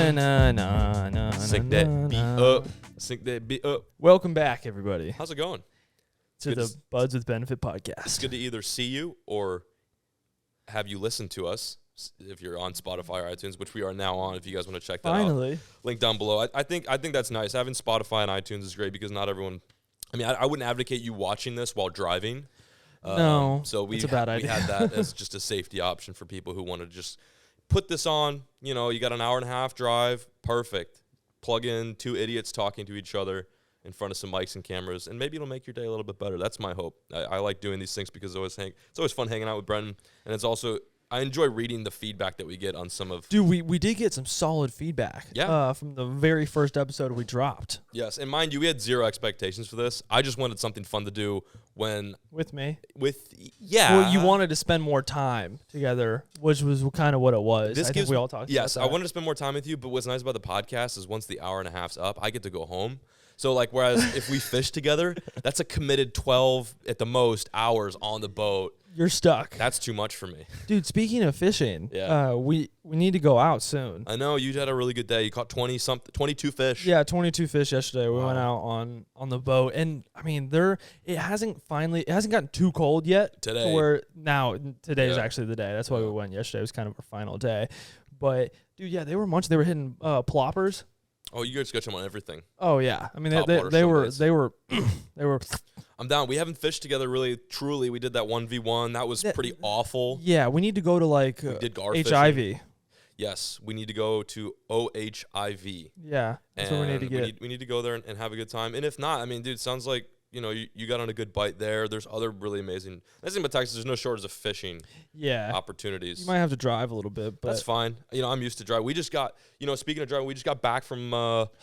Sync that beat up. Sync that beat up. Welcome back, everybody, How's it going? to the Buds with Benefit It's podcast. good to either see you or have you listen to us if you're on Spotify or iTunes, which we are now on if you guys want to check that out. Finally. Link down below. I think that's nice. Having Spotify and iTunes is great because not everyone... I mean, I wouldn't advocate you watching this while driving. No, so it's a bad we idea. had that as just a safety option for people who want to just put this on. You know, you got an hour and a half drive. Perfect. Plug in two idiots talking to each other in front of some mics and cameras, and maybe it'll make your day a little bit better. That's my hope. I like doing these things because it's always fun hanging out with Brenten, and it's also... I enjoy reading the feedback that we get on some of... Dude, we did get some solid feedback from the very first episode we dropped. Yes, and mind you, we had zero expectations for this. I just wanted something fun to do when... With me. Yeah. Well, you wanted to spend more time together, which was kind of what it was. I think we all talked about that. Yes, I wanted to spend more time with you, but what's nice about the podcast is once the hour and a half's up, I get to go home. So, like, whereas if we fish together, that's a committed 12 at the most hours on the boat. You're stuck. That's too much for me. Dude, speaking of fishing, we need to go out soon. I know. You had a really good day. You caught 22 fish. Yeah, 22 fish yesterday. We went out on the boat, and I mean, it hasn't gotten too cold yet. Today. Today is actually the day. That's why we went yesterday. It was kind of our final day. But dude, yeah, they were munching. They were hitting ploppers. Oh, you guys got them on everything. Oh yeah, I mean they were. I'm down. We haven't fished together really, truly. We did that 1v1. That was pretty awful. Yeah, we need to go to like we did gar HIV. Fishing. Yes, we need to go to OHIV. Yeah, that's what we need to get. We need to go there and have a good time. And if not, I mean, dude, sounds like you got on a good bite there. There's other really amazing. That's in Texas. There's no shortage of fishing. Opportunities. You might have to drive a little bit, but that's fine. I'm used to drive. We just got. Speaking of driving, we just got back from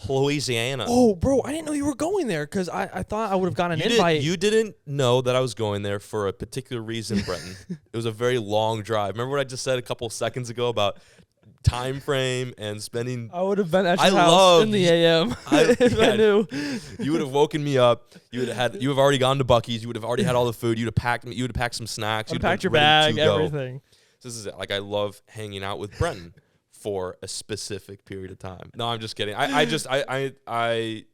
Louisiana. Oh, bro, I didn't know you were going there because I thought I would have gotten an invite. You didn't know that I was going there for a particular reason, Brenten. It was a very long drive. Remember what I just said a couple seconds ago about time frame and spending... I would have been at your house in the AM if I knew. You would have woken me up. You have already gone to Buc-ee's. You would have already had all the food. You would have packed some snacks. You would have packed your bag, everything. This is it. Like, I love hanging out with Brenten for a specific period of time. No, I'm just kidding. It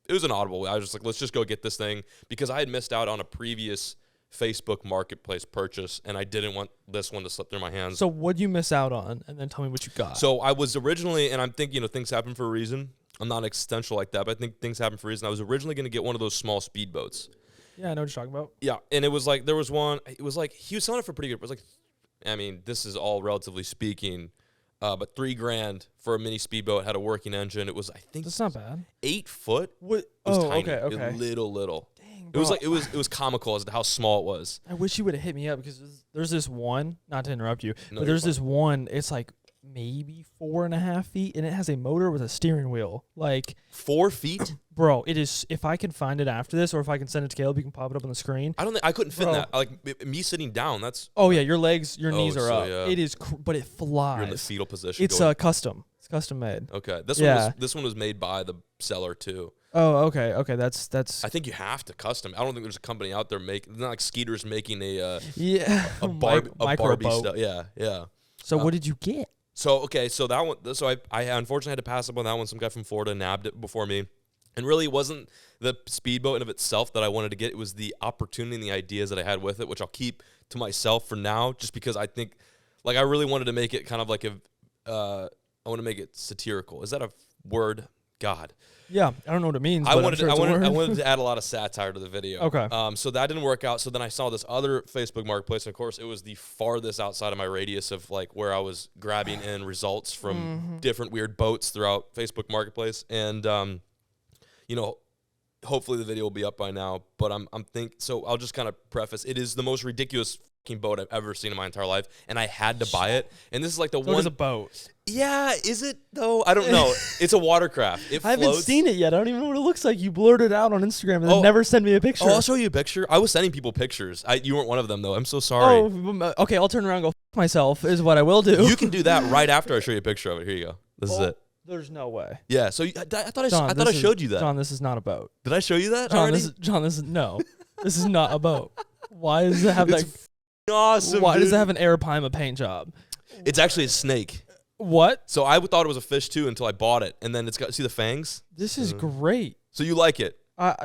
was an audible. I was just like, let's just go get this thing because I had missed out on a previous Facebook Marketplace purchase, and I didn't want this one to slip through my hands. So what'd you miss out on? And then tell me what you got. So I was originally, and I'm thinking, things happen for a reason. I'm not existential like that, but I think things happen for a reason. I was originally going to get one of those small speedboats. Yeah, I know what you're talking about. Yeah, and it was like, there was one, it was like, he was selling it for pretty good. It was like, I mean, this is all relatively speaking, but $3,000 for a mini speedboat, had a working engine. It was, I think. That's not bad. 8 foot. What? It was tiny. Okay. It was little. Dang, It was like, it was comical as to how small it was. I wish you would have hit me up because there's this one, not to interrupt you, No, but there's this one, it's like maybe 4.5 feet, and it has a motor with a steering wheel. Like 4 feet? Bro, it is, if I can find it after this, or if I can send it to Caleb, you can pop it up on the screen. I couldn't fit in that. Like, me sitting down, that's... Oh, yeah, your knees are up. Yeah. It is, but it flies. You're in the fetal position. It's custom. It's custom made. Okay. This one was made by the seller, too. Oh, okay. That's. I think you have to custom. I don't think there's a company out there making. Not like Skeeter's making a Barbie stuff. Yeah. So what did you get? So that one. So I unfortunately had to pass up on that one. Some guy from Florida nabbed it before me, and really it wasn't the speedboat in of itself that I wanted to get. It was the opportunity and the ideas that I had with it, which I'll keep to myself for now, just because I think, like, I really wanted to make it kind of like I want to make it satirical. Is that a word? God. Yeah, I don't know what it means. I wanted to add a lot of satire to the video. Okay. So that didn't work out. So then I saw this other Facebook Marketplace, and of course it was the farthest outside of my radius of like where I was grabbing in results from different weird boats throughout Facebook Marketplace. And hopefully the video will be up by now. But so I'll just kind of preface: it is the most ridiculous fucking boat I've ever seen in my entire life, and I had to buy it. And this is like the one. It is a boat. Yeah, is it though? I don't know. It's a watercraft. It floats. I haven't seen it yet. I don't even know what it looks like. You blurted it out on Instagram and then never sent me a picture. Oh, I'll show you a picture. I was sending people pictures. You weren't one of them though. I'm so sorry. Oh, okay. I'll turn around and go F myself is what I will do. You can do that right after I show you a picture of it. Here you go. This is it. There's no way. Yeah. So I thought I showed you that. John, this is not a boat. Did I show you that? John, this is no. This is not a boat. Why does it have that? Awesome. Why does it have an Arapaima paint job? It's actually a snake. What? So I thought it was a fish too until I bought it, and then it's got, see the fangs? This is great. So you like it?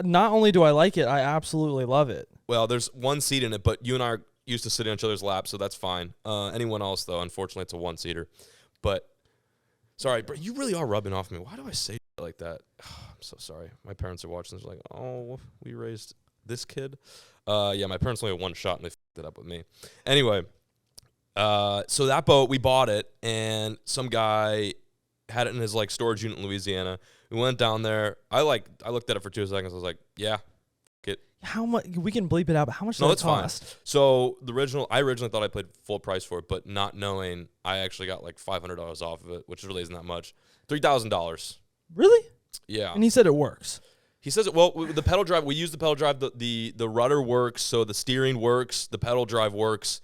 Not only do I like it, I absolutely love it. Well, there's one seat in it, but you and I are used to sitting on each other's laps, so that's fine. Anyone else, though, unfortunately, it's a one-seater. But, sorry, bro, you really are rubbing off me. Why do I say shit like that? I'm so sorry. My parents are watching this like, oh, we raised this kid? Yeah, my parents only had one shot, and they fucked it up with me. Anyway, so that boat, we bought it, and some guy had it in his, like, storage unit in Louisiana. We went down there. I looked at it for 2 seconds. I was like, yeah. How much? We can bleep it out, but how much No, does it's it cost? fine. So I originally thought I paid full price for it, but not knowing, I actually got like $500 off of it, which really isn't that much. $3,000. Really? Yeah. And he said it works. He says it. Well, the pedal drive. We use the pedal drive. The rudder works, so the steering works. The pedal drive works.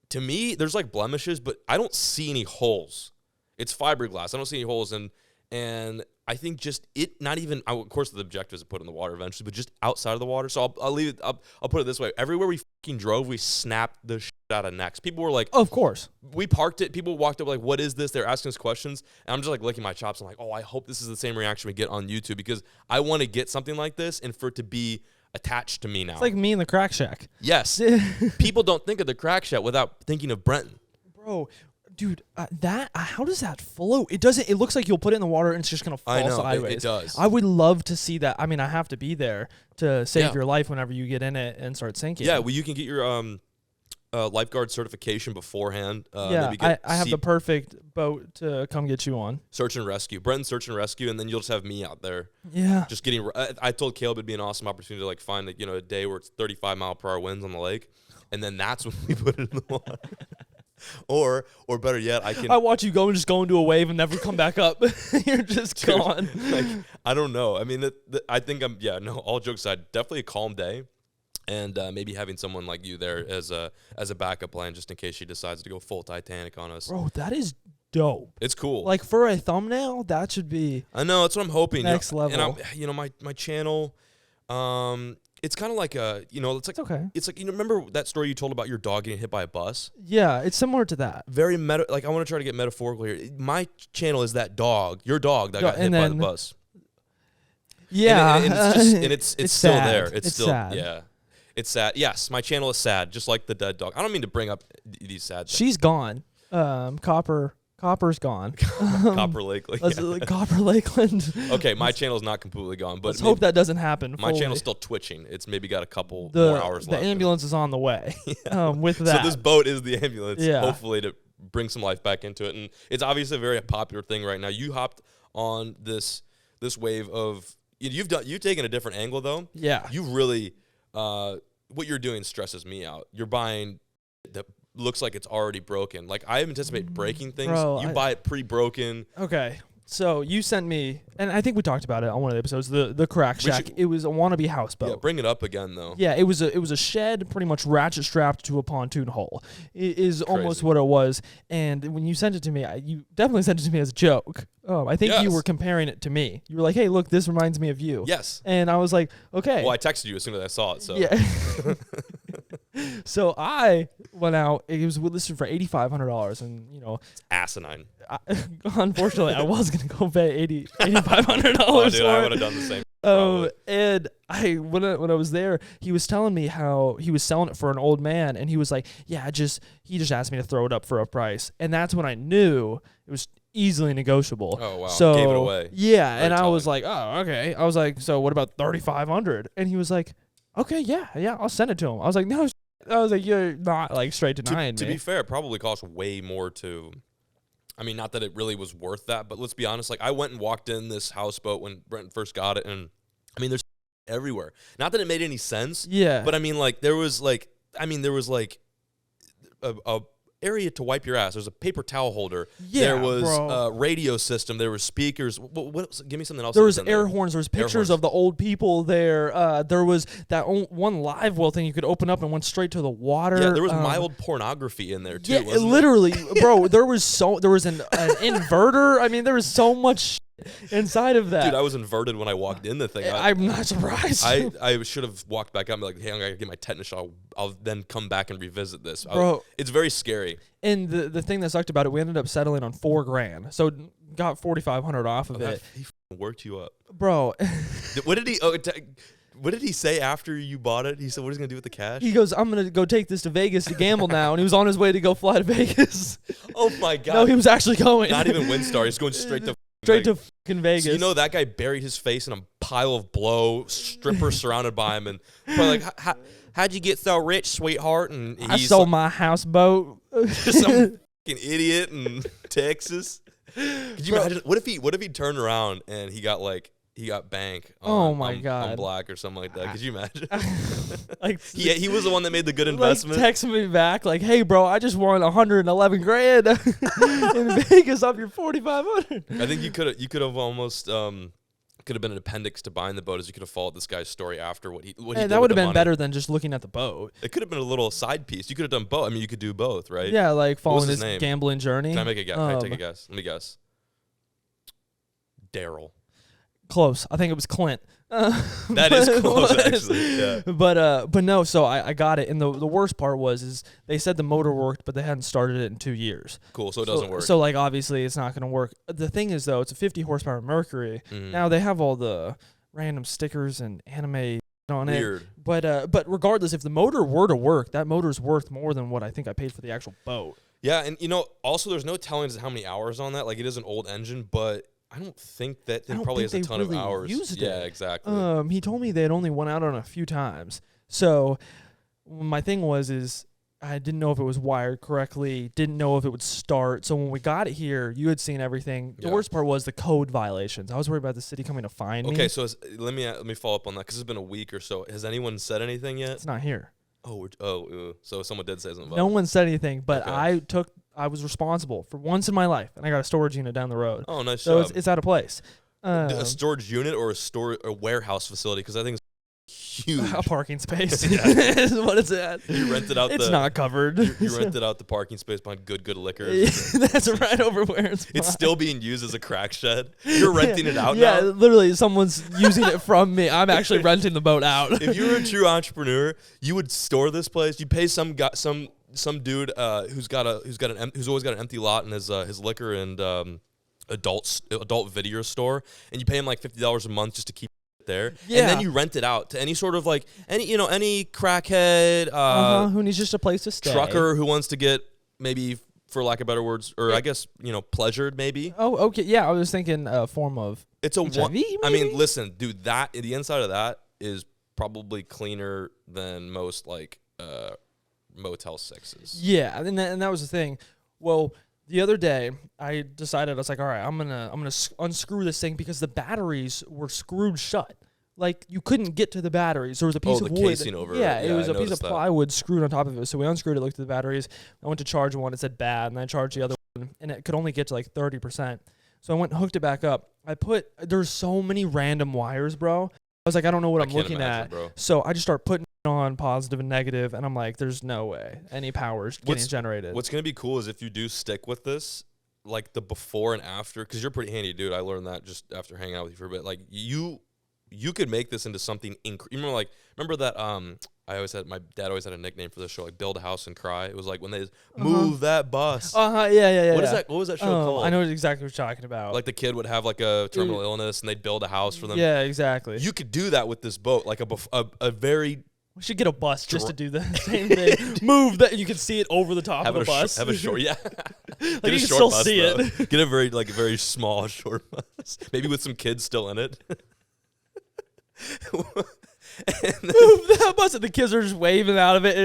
To me, there's like blemishes, but I don't see any holes. It's fiberglass. I don't see any holes, and I think just it, not even, of course the objective is to put it in the water eventually, but just outside of the water. So I'll leave it, I'll put it this way. Everywhere we fucking drove, we snapped the shit out of necks. People were like, of course. We parked it. People walked up like, what is this? They're asking us questions. And I'm just like licking my chops. I'm like, oh, I hope this is the same reaction we get on YouTube, because I want to get something like this and for it to be attached to me now. It's like me in the crack shack. Yes. People don't think of the crack shack without thinking of Brenten. Bro. Dude, how does that float? It doesn't. It looks like you'll put it in the water and it's just gonna fall sideways. It does. I would love to see that. I mean, I have to be there to save your life whenever you get in it and start sinking. Yeah, well, you can get your lifeguard certification beforehand. I have the perfect boat to come get you on. Search and rescue, Brenten search and rescue, and then you'll just have me out there. Yeah, just getting. I told Caleb it'd be an awesome opportunity to like find a day where it's 35-mile-per-hour winds on the lake, and then that's when we put it in the water. Or better yet, I watch you go and just go into a wave and never come back up. You're just gone. Like, I don't know. I mean, I think all jokes aside, definitely a calm day. And maybe having someone like you there as a backup plan, just in case she decides to go full Titanic on us. Bro, that is dope. It's cool. Like, for a thumbnail, that should be. I know, that's what I'm hoping. Next level. And my channel, it's kind of like it's okay. It's like, remember that story you told about your dog getting hit by a bus? Yeah, it's similar to that. Very like I want to try to get metaphorical here. My channel is that dog, your dog that got hit by the bus. Yeah, and it's still sad. there. It's still sad. Yeah. It's sad. Yes, my channel is sad, just like the dead dog. I don't mean to bring up these sad things. She's gone. Copper's gone. Copper Lakeland. Yeah. Copper Lakeland. Okay, my channel's not completely gone, but let's hope that doesn't happen. My channel's still twitching. It's maybe got a couple more hours left. The ambulance is on the way. With that, so this boat is the ambulance. Yeah. Hopefully to bring some life back into it, and it's obviously a very popular thing right now. You hopped on this wave of you've taken a different angle though. Yeah. You really what you're doing stresses me out. You're buying the looks like it's already broken. Like, I anticipate breaking things. Bro, you buy it pre-broken. Okay. So you sent me, and I think we talked about it on one of the episodes, the crack shack. It was a wannabe houseboat. Yeah, bring it up again though. Yeah, it was a shed pretty much ratchet strapped to a pontoon hull. It is almost what it was. And when you sent it to me, you definitely sent it to me as a joke. I think you were comparing it to me. You were like, "Hey, look, this reminds me of you." Yes. And I was like, "Okay." Well, I texted you as soon as I saw it. So yeah. So I went out. It was listed for $8,500, and it's asinine. Unfortunately, I was gonna go pay $8,500 oh, dude, for I it. would have done the same. And when I was there, he was telling me how he was selling it for an old man, and he was like, "Yeah, he just asked me to throw it up for a price," and that's when I knew it was easily negotiable. Oh wow! So gave it away. Yeah, Very and telling. I was like, "Oh, okay." I was like, "So what about $3,500?" And he was like, "Okay, yeah, I'll send it to him." I was like, "No." I was like, "You're not like straight denying me." To be fair, it probably cost way more to. I mean, not that it really was worth that, but let's be honest. Like, I went and walked in this houseboat when Brenten first got it, and I mean, there's everywhere. Not that it made any sense. Yeah. But I mean, like, there was a area to wipe your ass. There's a paper towel holder. Yeah, there was bro. A radio system. There were speakers. What give me something else. There was air horns. There was pictures of the old people there. There was that one live well thing you could open up and went straight to the water. Yeah, there was mild pornography in there too. Yeah, literally, bro. There was an inverter. I mean, there was so much. inside of that. Dude, I was inverted when I walked in the thing. I'm not surprised. I should have walked back up and be like, hey, I'm going to get my tetanus shot. I'll then come back and revisit this. Bro. It's very scary. And the thing that sucked about it, we ended up settling on $4,000. So got $4,500 off of it. He worked you up. Bro. What did he... what did he say after you bought it? He said, what is he going to do with the cash? He goes, I'm going to go take this to Vegas to gamble now. And he was on his way to go fly to Vegas. Oh, my God. No, he was actually going. Not even WinStar. He's going straight to fucking Vegas. So you know that guy buried his face in a pile of blow, strippers surrounded by him. And probably like, how'd you get so rich, sweetheart? And I sold my houseboat. Some fucking idiot in Texas. Could you imagine? What if he turned around and he got bank on black or something like that? Could you imagine? Like he was the one that made the good investment. Like text me back like, hey bro, I just won $111,000 in Vegas off your $4,500. I think you could have almost could have been an appendix to buying the boat, as you could have followed this guy's story after what he did. That would have been better than just looking at the boat. It could have been a little side piece. You could have done both. I mean, you could do both, right? Yeah, like following his gambling journey. Can I make a guess? Can I take a guess? Let me guess. Daryl. Close. I think it was Clint. That is close, actually. Yeah. But no. So I got it, and the worst part is they said the motor worked, but they hadn't started it in 2 years. Cool. So it doesn't work. So like obviously it's not going to work. The thing is though, it's a 50 horsepower Mercury. Now they have all the random stickers and anime on Weird. it. But regardless, if the motor were to work, that motor's worth more than what I think I paid for the actual boat. Yeah, and also there's no telling how many hours on that. Like it is an old engine, but I don't think that thing probably has a ton of hours. Yeah, exactly. He told me they had only went out on a few times. So my thing is I didn't know if it was wired correctly, didn't know if it would start. So when we got it here, you had seen everything. The worst part was the code violations. I was worried about the city coming to find me. Okay, so let me follow up on that because it's been a week or so. Has anyone said anything yet? It's not here. So someone did say something about No one said anything, but okay. I was responsible for once in my life, and I got a storage unit down the road. Oh, nice job. So it's out of place. A storage unit or a warehouse facility? Because I think it's huge. A parking space is what it's at. You rented out it's not covered. You rented out the parking space behind good liquor. That's right over where it's still being used as a crack shed. You're renting it out now? Yeah, literally someone's using it from me. I'm actually renting the boat out. If you were a true entrepreneur, you would store this place. You pay some dude who's always got an empty lot in his liquor and adult video store, and you pay him like $50 a month just to keep it there. Yeah. And then you rent it out to any sort of like any crackhead who needs just a place to stay, trucker who wants to get, maybe for lack of better words, or I guess pleasured maybe. Oh, okay, yeah, I was thinking a form of it's a HIV, I mean, listen, dude, the inside of that is probably cleaner than most like Motel 6s. Yeah, and that was the thing. Well, the other day I decided, I was like, all right, I'm gonna unscrew this thing because the batteries were screwed shut. Like you couldn't get to the batteries. There was a piece of wood. Casing over it was a piece of plywood screwed on top of it. So we unscrewed it, looked at the batteries. I went to charge one, it said bad, and I charged the other one, and it could only get to like 30%. So I went and hooked it back up. There's so many random wires, bro. I was like, I don't know what I'm looking at. Bro. So I just start putting on positive and negative, and I'm like, there's no way any power's getting generated. What's going to be cool is if you do stick with this, like the before and after, because you're a pretty handy dude. I learned that just after hanging out with you for a bit. Like you could make this into something remember that my dad always had a nickname for this show, like Build a House and Cry. It was like when they move that bus. Yeah. What was that show called? I know exactly what you're talking about. Like the kid would have like a terminal illness and they'd build a house for them. Yeah, exactly. You could do that with this boat, like a very. We should get a bus just to do the same thing. Move that, you can see it over the top of the bus. Have a short, yeah. Like you can still bus, see it. Get a very small short bus, maybe with some kids still in it. Move that bus, and the kids are just waving out of it.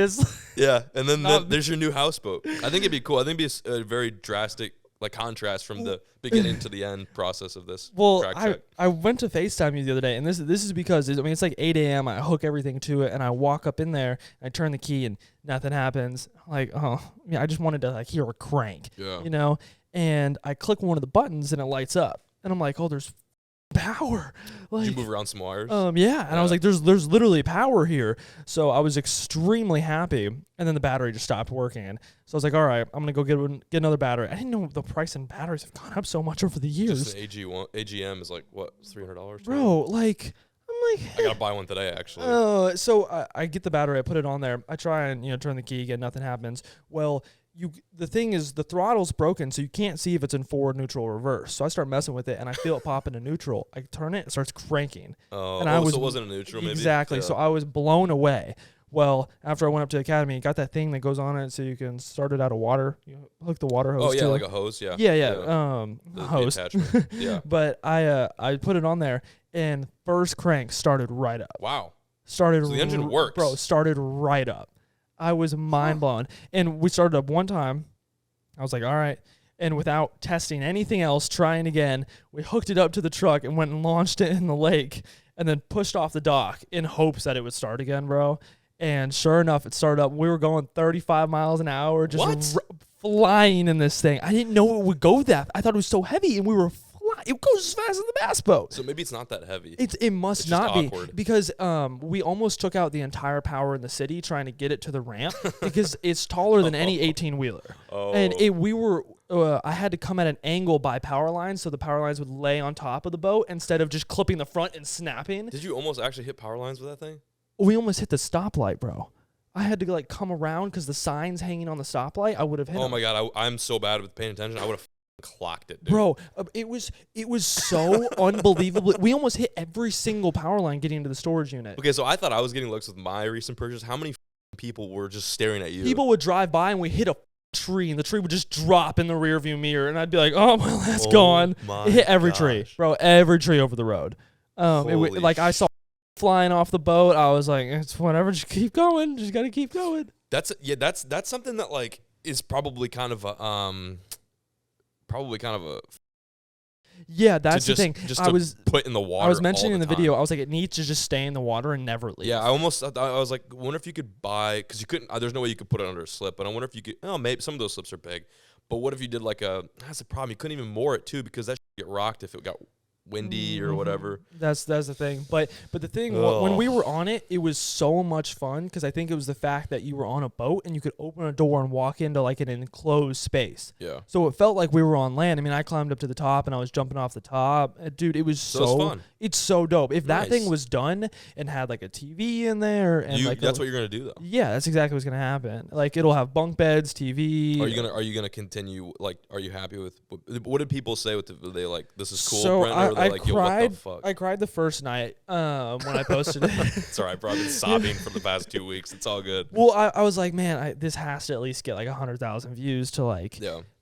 And then there's your new houseboat. I think it'd be cool. I think it'd be a very drastic like contrast from the beginning to the end process of this. Well, I went to FaceTime you the other day, and this is because it's like 8 a.m. I hook everything to it, and I walk up in there, and I turn the key, and nothing happens. Like, I just wanted to like hear a crank, and I click one of the buttons, and it lights up, and I'm like, oh, there's power. Like, did you move around some wires? Yeah, and I was like, there's literally power here. So I was extremely happy, and then the battery just stopped working. So I was like, all right, I'm gonna go get another battery. I didn't know the price in batteries have gone up so much over the years. Just an AGM is like what, $300? Bro, like. I gotta buy one today, actually. So I get the battery, I put it on there, I try and turn the key again, nothing happens. Well, the thing is the throttle's broken, so you can't see if it's in forward, neutral, or reverse. So I start messing with it, and I feel it pop into neutral. I turn it starts cranking. So it wasn't a neutral, maybe. Exactly. Yeah. So I was blown away. Well, after I went up to the academy, got that thing that goes on it so you can start it out of water. You hook the water hose. Oh yeah, to like a hose. Yeah. Yeah. Hose. Attachment. Yeah. But I put it on there, and first crank started right up. Wow. So the engine works. Bro, started right up. I was mind blown. And we started up one time. I was like, all right. And without testing anything else, trying again, we hooked it up to the truck and went and launched it in the lake and then pushed off the dock in hopes that it would start again, bro. And sure enough, it started up. We were going 35 miles an hour, just flying in this thing. I didn't know it would go that. I thought it was so heavy, and we were flying. It goes as fast as the bass boat. So maybe it's not that heavy. It must not be because we almost took out the entire power in the city trying to get it to the ramp because it's taller than any 18-wheeler. Oh. And I had to come at an angle by power lines so the power lines would lay on top of the boat instead of just clipping the front and snapping. Did you almost actually hit power lines with that thing? We almost hit the stoplight, bro. I had to come around because the sign's hanging on the stoplight. I would have hit. Oh my god, I'm so bad with paying attention. I would have clocked it, dude. Bro. It was so unbelievable. We almost hit every single power line getting into the storage unit. Okay, so I thought I was getting looks with my recent purchase. How many people were just staring at you? People would drive by and we hit a tree, and the tree would just drop in the rearview mirror, and I'd be like, "Oh, well, that's gone." It hit every tree, bro. Every tree over the road. I saw flying off the boat. I was like, it's whatever, just keep going, just gotta keep going. That's something that is probably kind of a yeah, that's the thing. Just I was put in the water. I was mentioning in the video, I was like, it needs to just stay in the water and never leave. Yeah, I was like, wonder if you could buy, because you couldn't. There's no way you could put it under a slip, but I wonder if you could. Oh, maybe some of those slips are big, but what if you did that's the problem. You couldn't even moor it too because that get rocked if it got windy or whatever. That's the thing. But the thing, when we were on it, it was so much fun because I think it was the fact that you were on a boat and you could open a door and walk into an enclosed space. Yeah. So it felt like we were on land. I mean, I climbed up to the top and I was jumping off the top. Dude, it was so fun. It's so dope. If that thing was done and had a TV in there and that's what you're gonna do though. Yeah, that's exactly what's gonna happen. It'll have bunk beds, TV. Are you gonna continue? Are you happy with? What did people say with were they like, this is cool, so Brent? Or I like, cried. yo, what the fuck? I cried the first night when I posted it. It's all right, bro. I've been sobbing for the past 2 weeks. It's all good. Well, I was like, man, this has to at least get 100,000 views to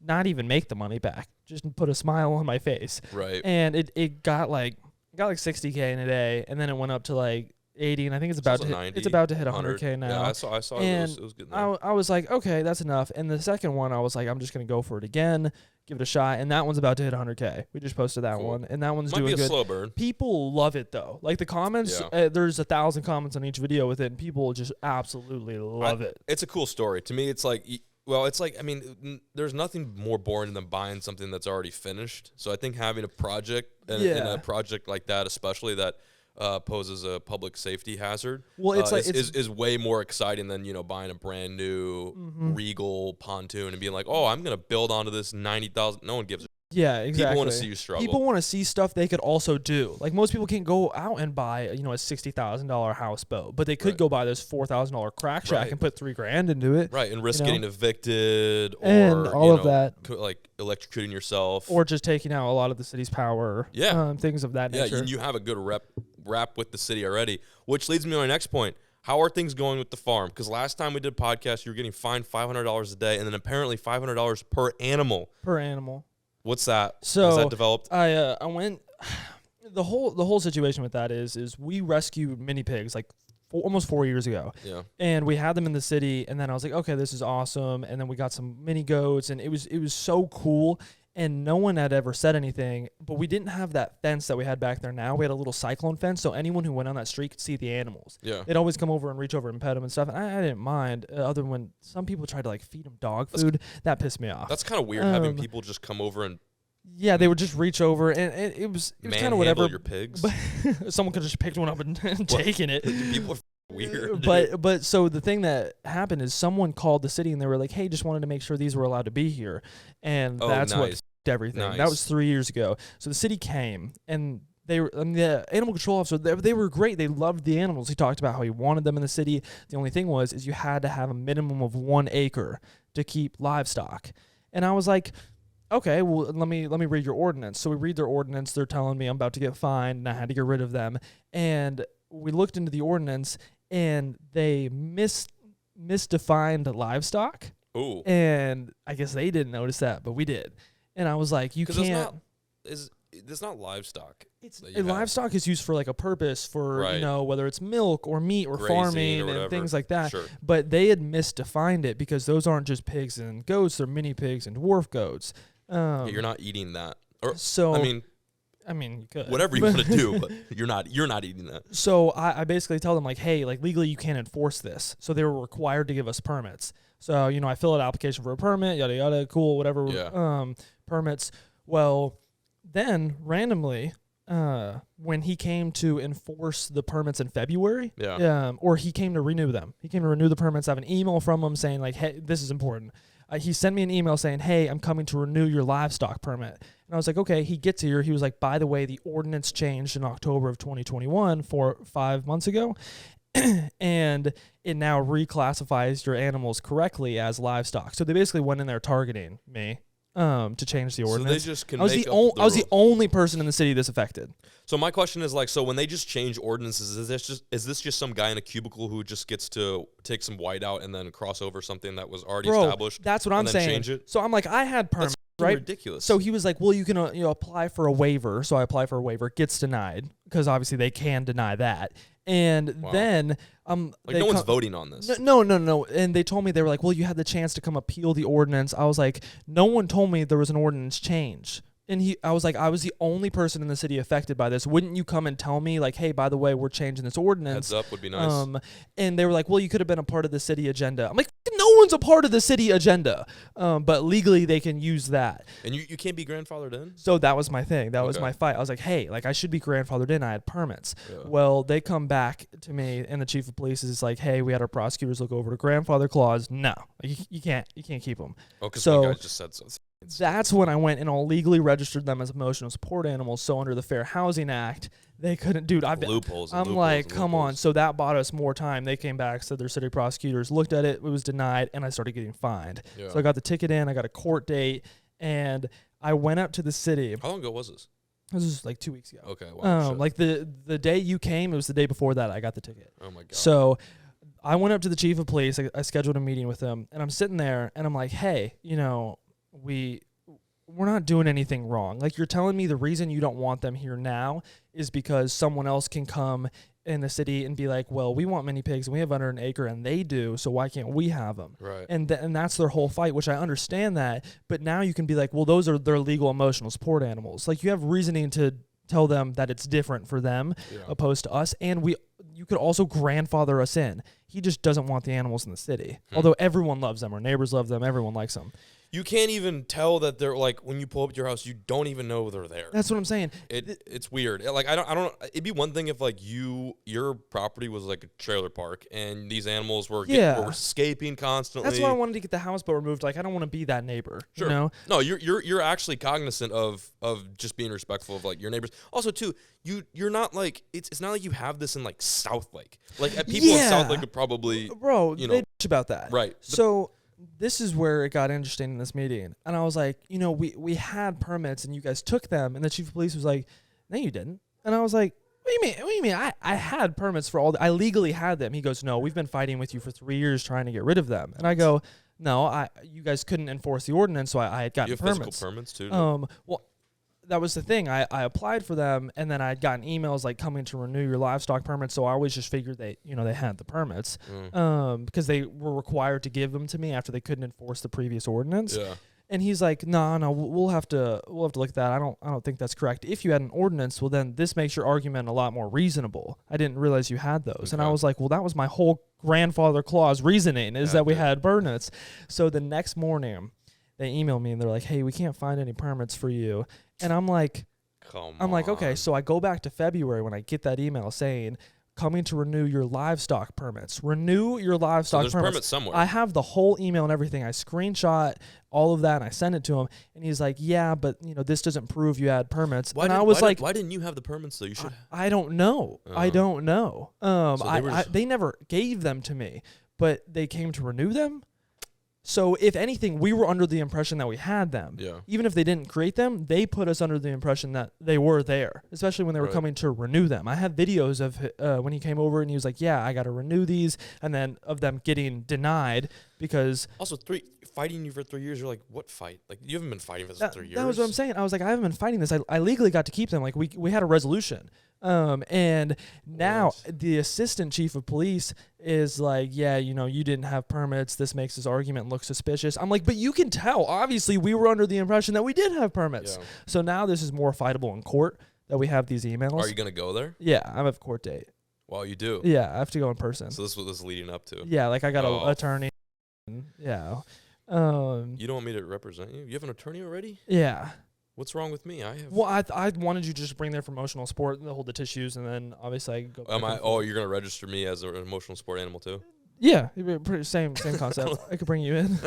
not even make the money back. Just put a smile on my face. Right. And it got 60K in a day, and then it went up to 80, and I think it's about to hit 100K now. Yeah, I saw and it was good. I was like, okay, that's enough. And the second one, I was like, I'm just gonna go for it again, give it a shot. And that one's about to hit 100K. We just posted that one, and that one's doing good. Might be a slow burn. People love it though. The comments, there's 1,000 comments on each video with it, and people just absolutely love it. It's a cool story. To me, it's I mean, there's nothing more boring than buying something that's already finished. So I think having a project and a project like that, especially that poses a public safety hazard, is way more exciting than buying a brand new Regal pontoon and being like, oh, I'm gonna build onto this 90,000. No one gives a. Yeah, exactly. People want to see you struggle. People want to see stuff they could also do. Most people can't go out and buy a $60,000 houseboat, but they could go buy this $4,000 crack shack and put $3,000 into it. Right, and risk getting evicted and or all of that, electrocuting yourself, or just taking out a lot of the city's power. Yeah, things of that nature. Yeah, and you have a good rap with the city already, which leads me to my next point. How are things going with the farm? Because last time we did a podcast, you were getting fined $500 a day, and then apparently $500 per animal. What's that? So has that developed? I went. The whole situation with that is we rescued mini pigs almost 4 years ago. Yeah. And we had them in the city, and then I was like, okay, this is awesome. And then we got some mini goats, and it was so cool. And no one had ever said anything, but we didn't have that fence that we had back there now. We had a little cyclone fence, so anyone who went on that street could see the animals. Yeah. They'd always come over and reach over and pet them and stuff, and I didn't mind, other than when some people tried to feed them dog food. That pissed me off. That's kind of weird having people just come over and Yeah, they would just reach over, and it was kind of whatever. Your pigs. But someone could have just picked one up and taken it. People are weird. But so the thing that happened is someone called the city and they were like, "Hey, just wanted to make sure these were allowed to be here," and that's what f***ed everything. Nice. That was 3 years ago. So the city came and. The animal control officer, they were great. They loved the animals. He talked about how he wanted them in the city. The only thing is you had to have a minimum of 1 acre to keep livestock. And I was like, okay, well, let me read your ordinance. So we read their ordinance. They're telling me I'm about to get fined and I had to get rid of them. And we looked into the ordinance and they misdefined livestock. Ooh. And I guess they didn't notice that, but we did. And I was like, you can't. It's not livestock. Livestock is used for like a purpose for, right. Whether it's milk or meat or grazing farming or and things like that. Sure. But they had misdefined it because those aren't just pigs and goats. They're mini pigs and dwarf goats. You're not eating that. Or, so, I mean, you could. Whatever you want to do, but you're not eating that. So I basically tell them like, hey, like legally you can't enforce this. So they were required to give us permits. So, I fill out an application for a permit, yada, yada, cool, whatever, permits. Well, then randomly, when he came to enforce the permits in February, or he came to renew them. He came to renew the permits. I have an email from him saying like, hey, this is important. He sent me an email saying, hey, I'm coming to renew your livestock permit. And I was like, okay. He gets here. He was like, by the way, the ordinance changed in October of 2021, 5 months ago. And it now reclassifies your animals correctly as livestock. So they basically went in there targeting me. To change the ordinance. So they just can I was the only person in the city this affected. So my question is like, so when they just change ordinances, is this just some guy in a cubicle who just gets to take some white out and then cross over something that was already established? That's what I'm saying. Change it? So I'm like, I had permits, right? Ridiculous. So he was like, well, you can apply for a waiver. So I apply for a waiver. It gets denied because obviously they can deny that. And then no one's voting on this. No. And they told me, they were like, well, you had the chance to come appeal the ordinance. I was like, no one told me there was an ordinance change. And I was like, I was the only person in the city affected by this. Wouldn't you come and tell me like, hey, by the way, we're changing this ordinance? Heads up would be nice. And they were like, well, you could have been a part of the city agenda. I'm like, no one's a part of the city agenda. But legally they can use that. And you can't be grandfathered in? So that was my thing. That was my fight. I was like, hey, like I should be grandfathered in. I had permits. Yeah. Well, they come back to me and the chief of police is like, hey, we had our prosecutors look over the grandfather clause. No, you can't keep them. Oh, because the guys just said so. That's when I went and illegally registered them as emotional support animals. So under the Fair Housing Act, they couldn't. Dude, I'm like, come on. So that bought us more time. They came back, said their city prosecutors looked at it. It was denied, and I started getting fined. Yeah. So I got the ticket in. I got a court date, and I went up to the city. How long ago was this? This was like 2 weeks ago. Okay. Wow, like the day you came, it was the day before that I got the ticket. Oh my god. So I went up to the chief of police. I scheduled a meeting with him, and I'm sitting there, and I'm like, hey, we're not doing anything wrong. Like, you're telling me the reason you don't want them here now is because someone else can come in the city and be like, well, we want mini pigs and we have under an acre and they do, so why can't we have them? Right. And that's their whole fight, which I understand that. But now you can be like, well, those are their legal emotional support animals. Like, you have reasoning to tell them that it's different for them opposed to us. And you could also grandfather us in. He just doesn't want the animals in the city. Although everyone loves them. Our neighbors love them. Everyone likes them. You can't even tell that they're like, when you pull up to your house, you don't even know they're there. That's what I'm saying. It's weird. Like, I don't. It'd be one thing if like your property was like a trailer park and these animals were escaping constantly. That's why I wanted to get the houseboat removed. Like, I don't want to be that neighbor. Sure. You know? No, you're actually cognizant of just being respectful of like your neighbors. Also, too, you're not like it's not like you have this in like South Lake. Like people in South Lake could probably they bitch about that. Right. So this is where it got interesting in this meeting. And I was like, we had permits and you guys took them. And the chief of police was like, no, you didn't. And I was like, what do you mean? I had permits for I legally had them. He goes, no, we've been fighting with you for 3 years trying to get rid of them. And I go, no, you guys couldn't enforce the ordinance, so I had gotten permits. You have physical permits too? Well, that was the thing. I applied for them, and then I'd gotten emails like coming to renew your livestock permits. So I always just figured they had the permits, because they were required to give them to me after they couldn't enforce the previous ordinance. Yeah. And he's like, no, we'll have to look at that. I don't think that's correct. If you had an ordinance, well, then this makes your argument a lot more reasonable. I didn't realize you had those. Okay. And I was like, well, that was my whole grandfather clause reasoning is that we had permits. So the next morning, they email me and they're like, hey, we can't find any permits for you. And I'm like, okay. So I go back to February when I get that email saying, coming to renew your livestock permits. Renew your livestock there's permits somewhere. I have the whole email and everything. I screenshot all of that and I send it to him. And he's like, yeah, but this doesn't prove you had permits. Why didn't you have the permits though? You should. I don't know. I don't know. They never gave them to me, but they came to renew them. So if anything, we were under the impression that we had them. Yeah. Even if they didn't create them, they put us under the impression that they were there, especially when they were coming to renew them. I had videos of when he came over and he was like, yeah, I got to renew these, and then of them getting denied because... Also, fighting you for 3 years, you're like, what fight? Like, you haven't been fighting for this for 3 years. That was what I'm saying. I was like, I haven't been fighting this. I legally got to keep them. Like, we had a resolution. And now the assistant chief of police is like, yeah, you didn't have permits. This makes this argument look suspicious. I'm like, but you can tell. Obviously, we were under the impression that we did have permits. Yeah. So now this is more fightable in court that we have these emails. Are you going to go there? Yeah, I have a court date. Well, you do? Yeah, I have to go in person. So this is what this is leading up to? Yeah, like I got an attorney. Yeah. You don't want me to represent you? You have an attorney already? Yeah. What's wrong with me? I have. Well, I wanted you to just bring there for emotional support, hold the tissues, and then obviously I could go. You're gonna register me as an emotional support animal too? Yeah, same concept. I could bring you in.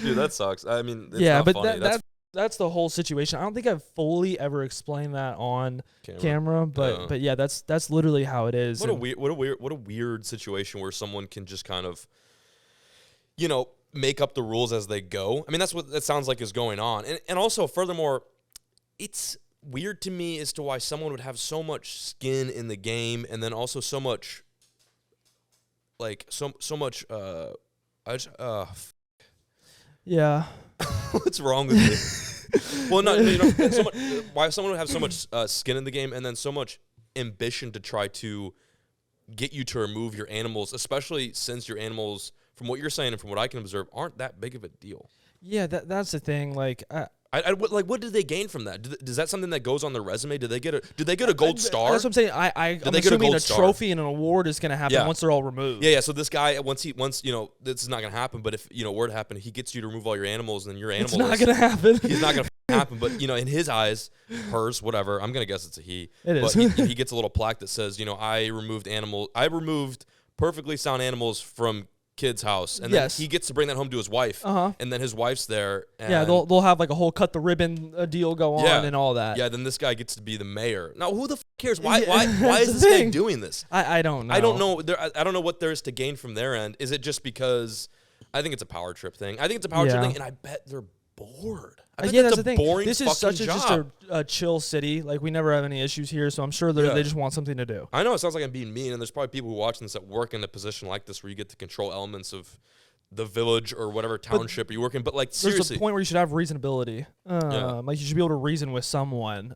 Dude, that sucks. I mean, it's not funny. That's the whole situation. I don't think I've fully ever explained that on camera, but yeah, that's literally how it is. What a weird situation where someone can just kind of, make up the rules as they go. I mean, that's what that sounds like is going on. And also, furthermore, it's weird to me as to why someone would have so much skin in the game and then also so much, yeah. What's wrong with me? Well, why someone would have so much skin in the game and then so much ambition to try to get you to remove your animals, especially since your animals, from what you're saying and from what I can observe, aren't that big of a deal. Yeah, that's the thing. Like, what did they gain from that? Is that something that goes on their resume? Did they get a gold star? That's what I'm saying. I'm assuming a trophy and an award is going to happen once they're all removed. Yeah. So this guy, once this is not going to happen. But if were to happen, he gets you to remove all your animals, and then your animal. It's not going to happen. He's not going to happen. But in his eyes, hers, whatever. I'm going to guess it's a he. It is. But he gets a little plaque that says, I removed perfectly sound animals from kid's house, and then he gets to bring that home to his wife, and then his wife's there. And they'll have like a whole cut the ribbon deal go on and all that. Yeah, then this guy gets to be the mayor. Now, who the cares? Why is this guy doing this? I don't know. I don't know. I don't know what there is to gain from their end. Is it just because? I think it's a power trip thing. I think it's a power trip thing, and I bet they're bored. That's the thing. This is such just a chill city. Like, we never have any issues here, so I'm sure they just want something to do. I know it sounds like I'm being mean, and there's probably people who watch this that work in a position like this where you get to control elements of the village or whatever township you work in. But like, seriously, there's a point where you should have reasonability. Like, you should be able to reason with someone,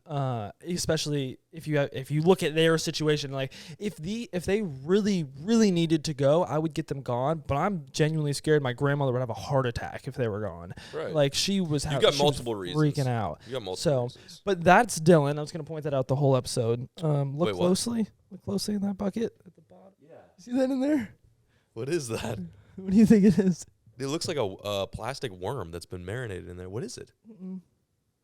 especially if you look at their situation. Like, if they really needed to go, I would get them gone. But I'm genuinely scared my grandmother would have a heart attack if they were gone. Right. Like, she was multiple reasons. Freaking out. You got multiple reasons. But that's Dylan. I was going to point that out the whole episode. Look closely in that bucket at the bottom. Yeah. See that in there? What is that? What do you think it is? It looks like a plastic worm that's been marinated in there. What is it?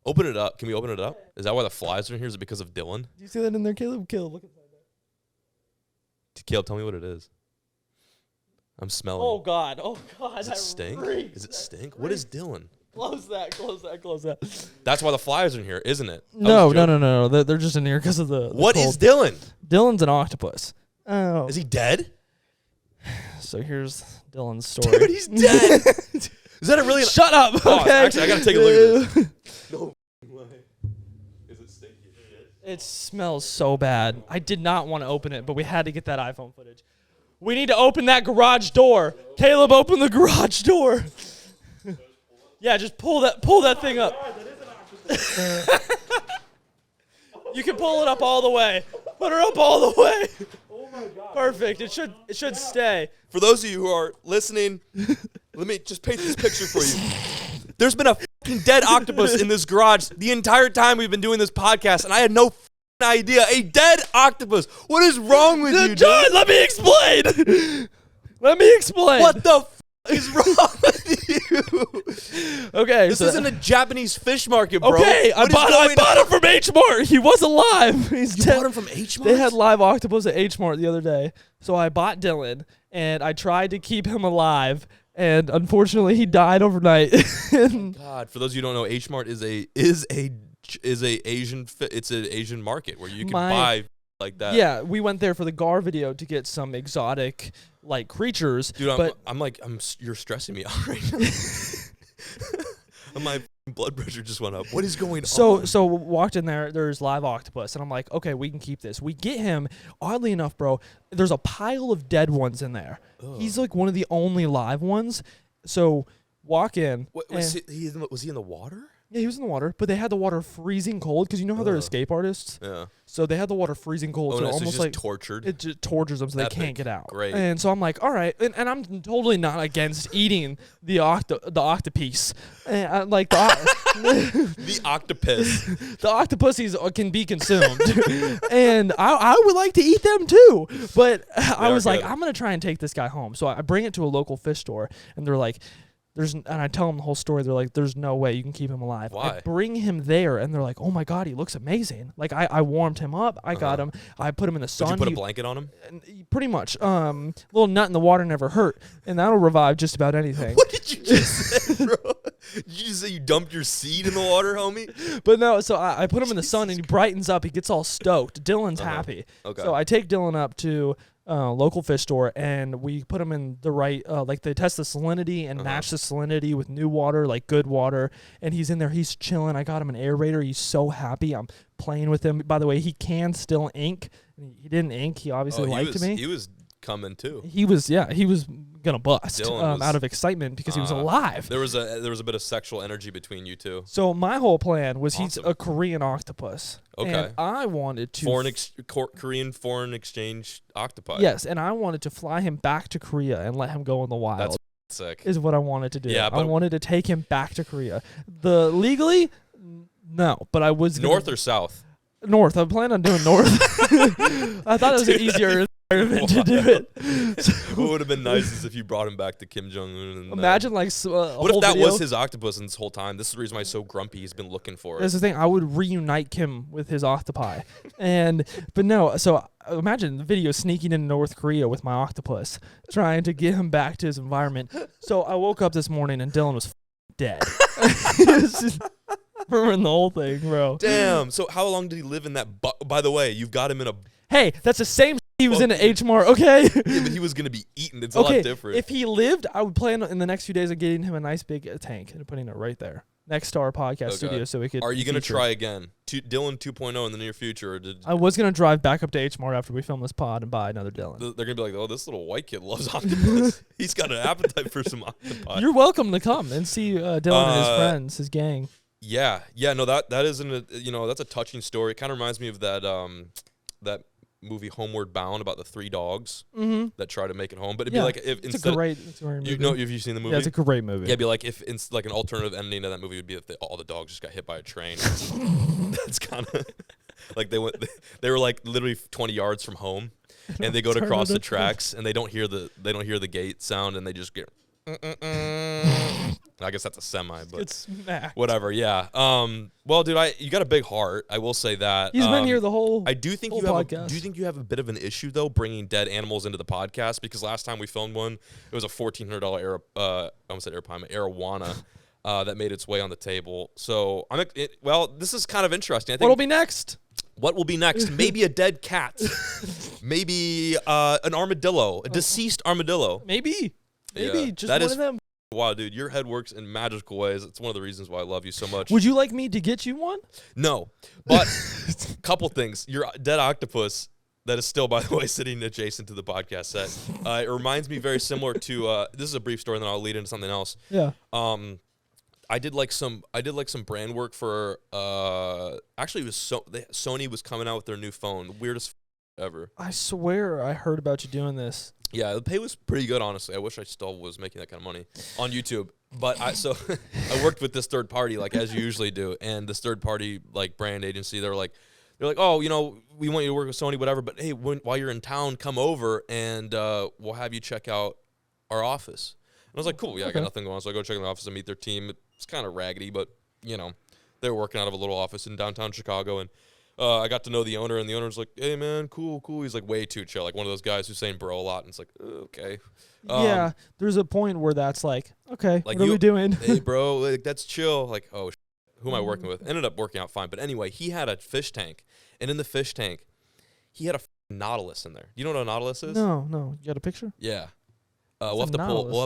Open it up. Can we open it up? Is that why the flies are in here? Is it because of Dylan? Do you see that in there, Caleb? Caleb, look inside there. Caleb, tell me what it is. I'm smelling. Oh, God. Does it stink? Does it stink? What is Dylan? Close that. That's why the flies are in here, isn't it? No. They're just in here because of the What cold. is Dylan? Dylan's an octopus. Oh. Is he dead? So here's Dylan's story. Dude, he's dead. Is that a really? Shut up. Okay. Actually, I gotta take a look at this. No way. Is it stinky? It smells so bad. I did not want to open it, but we had to get that iPhone footage. We need to open that garage door. Caleb, open the garage door. Yeah, just pull that thing up. You can pull it up all the way. Put her up all the way. Perfect. It should stay. For those of you who are listening, let me just paint this picture for you. There's been a fucking dead octopus in this garage the entire time we've been doing this podcast, and I had no idea. A dead octopus. What is wrong with you, John? dude? Let me explain. What the is wrong with you? Okay, this isn't a Japanese fish market, bro. Okay, I bought him from H Mart. He was alive. You bought him from H Mart? They had live octopus at H Mart the other day. So I bought Dylan, and I tried to keep him alive, and unfortunately he died overnight. God, for those of you who don't know, H Mart is an Asian market where you can buy like that. Yeah, we went there for the Gar video to get some exotic like creatures. Dude, you're stressing me out right now. My blood pressure just went up. What is going on? So walked in there. There's live octopus, and I'm like, okay, we can keep this. We get him. Oddly enough, bro, there's a pile of dead ones in there. Ugh. He's like one of the only live ones. So walk in. Was he in the water? Yeah, he was in the water, but they had the water freezing cold because you know how they're escape artists. Yeah. So they had the water freezing cold, so almost just like tortured. It just tortures them, so they can't get out. Great. And so I'm like, all right, and I'm totally not against eating the octopus, and I, like the octopus. The octopuses can be consumed, and I would like to eat them too. But I was like, I'm gonna try and take this guy home. So I bring it to a local fish store, and they're like. And I tell them the whole story. They're like, there's no way you can keep him alive. Why? I bring him there, and they're like, oh, my God, he looks amazing. Like, I warmed him up. I got him. I put him in the sun. Did you put a blanket on him? Pretty much. Little nut in the water never hurt, and that'll revive just about anything. What did you just say, bro? Did you just say you dumped your seed in the water, homie? But no, so I put him in the sun, and he brightens up. He gets all stoked. Dylan's happy. Okay. So I take Dylan up to local fish store, and we put them in the right, like they test the salinity and match the salinity with new water, like good water. And he's in there, he's chilling. I got him an aerator. He's so happy. I'm playing with him. By the way, he can still ink. He didn't ink. He obviously liked me. He was coming too. He was gonna bust out of excitement because he was alive. There was a bit of sexual energy between you two. So my whole plan was he's a Korean octopus. Okay. And I wanted to Korean foreign exchange octopi. Yes, and I wanted to fly him back to Korea and let him go in the wild. That's sick. Is what I wanted to do. Yeah, I wanted to take him back to Korea. Legally, no, but I was north or south. North. I plan on doing north. I thought it was an easier environment to do it. So, what would have been nice is if you brought him back to Kim Jong-un. Imagine like what if that was his octopus this whole time? This is the reason why he's so grumpy. He's been looking for it. That's the thing. I would reunite Kim with his octopi. But no, so imagine the video sneaking into North Korea with my octopus, trying to get him back to his environment. So I woke up this morning and Dylan was dead. Ruined the whole thing, bro. Damn. So how long did he live in that? By the way, you've got him in a. Hey, that's the same. He was in an H Mart, okay? Yeah, but he was gonna be eaten. It's a lot different. If he lived, I would plan in the next few days of getting him a nice big tank and putting it right there next to our podcast studio, so we could. Are you gonna try again, Dylan 2.0 in the near future? Or I was gonna drive back up to H Mart after we film this pod and buy another Dylan. They're gonna be like, oh, this little white kid loves octopus. He's got an appetite for some octopi. You're welcome to come and see Dylan and his friends, his gang. Yeah, no, that isn't that's a touching story. It kind of reminds me of that movie Homeward Bound about the three dogs that try to make it home. But it'd be like if it's a great movie. Have you seen the movie? Yeah, it's a great movie. Yeah, it'd be like if like an alternative ending to that movie would be if all the dogs just got hit by a train. That's kind of like they were like literally 20 yards from home, and they go to cross the tracks and they don't hear the gate sound and they just get. I guess that's a semi, but it's smacked. Whatever. Yeah. Well, dude, you got a big heart. I will say that. He's been here the whole. I do think podcast. Do you think you have a bit of an issue though, bringing dead animals into the podcast? Because last time we filmed one, it was a $1,400 I almost said arowana that made its way on the table. So this is kind of interesting. I think. What'll be next? What will be next? Maybe a dead cat. Maybe an armadillo, a deceased armadillo. Maybe just one of them. Wow, dude, your head works in magical ways. It's one of the reasons why I love you so much. Would you like me to get you one? No, but couple things. Your dead octopus that is still, by the way, sitting adjacent to the podcast set. It reminds me very similar to. This is a brief story, and then I'll lead into something else. Yeah. I did like some brand work for. Actually, it was Sony was coming out with their new phone. Weirdest ever. I swear I heard about you doing this. Yeah, the pay was pretty good, honestly. I wish I still was making that kind of money on YouTube. But I worked with this third party, like as you usually do, and this third party like brand agency, they're like, oh, we want you to work with Sony, whatever. But hey, while you're in town, come over and we'll have you check out our office. And I was like, cool, yeah, I got nothing going on, so I go check in the office and meet their team. It's kind of raggedy, but they're working out of a little office in downtown Chicago, and I got to know the owner, and the owner's like, "Hey man, cool." He's like way too chill, like one of those guys who's saying bro a lot, and it's like, okay. Yeah, there's a point where that's like, okay, like what are we doing? Hey bro, like that's chill. Like, oh, who am I working with? Ended up working out fine, but anyway, he had a fish tank, and in the fish tank, he had a nautilus in there. You know what a nautilus is? No. You got a picture? Yeah. We'll have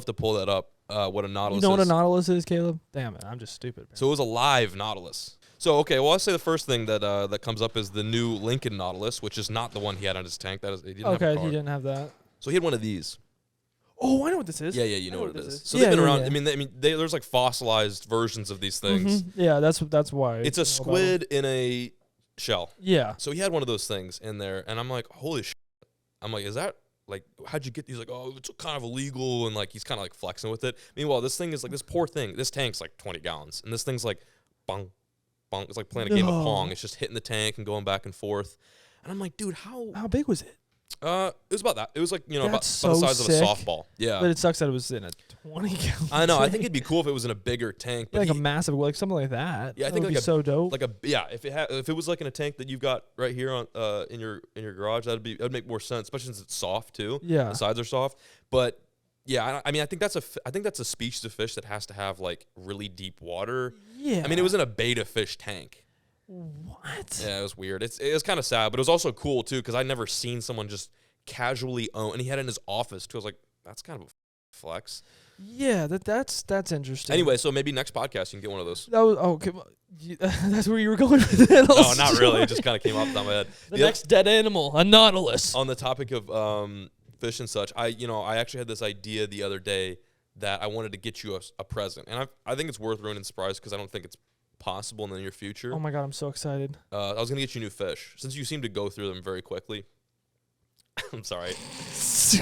to pull that up. What a nautilus is. You know what a nautilus is, Caleb? Damn it, I'm just stupid. So it was a live nautilus. So okay, well I'll say the first thing that comes up is the new Lincoln Nautilus, which is not the one he had on his tank. That is, he didn't have a car. He didn't have that. So he had one of these. Oh, I know what this is. Yeah, you know what it is. So they've been around. Yeah. I mean, there's like fossilized versions of these things. Yeah, that's why. It's a squid in a shell. Yeah. So he had one of those things in there, and I'm like, holy shit. I'm like, is that like, how'd you get these? Like, oh, it's kind of illegal, and like he's kind of like flexing with it. Meanwhile, this thing is like this poor thing. This tank's like 20 gallons, and this thing's like, bong. It's like playing a game of Pong. It's just hitting the tank and going back and forth. And I'm like, dude, how big was it? It was about that. It was like, about the so size sick. of a softball. Yeah. But it sucks that it was in a 20-gallon I know. I think it'd be cool if it was in a bigger tank. But like a massive, like something like that. Yeah, I think that would like be so dope. Like if it was like in a tank that you've got right here on in your garage, that'd make more sense, especially since it's soft too. Yeah. The sides are soft. But yeah, I mean, I think that's a species of fish that has to have like really deep water. Yeah. I mean, it was in a beta fish tank. What? Yeah, it was weird. It was kind of sad, but it was also cool too because I'd never seen someone just casually own, and he had it in his office too. I was like, that's kind of a flex. Yeah, that's interesting. Anyway, so maybe next podcast you can get one of those. That was okay. That's where you were going with it. No, not really. It just kind of came off the top of my head. The next dead animal, a nautilus. On the topic of fish and such, I actually had this idea the other day that I wanted to get you a present, and I think it's worth ruining the surprise because I don't think it's possible in the near future. Oh my god, I'm so excited. I was gonna get you new fish since you seem to go through them very quickly. I'm sorry.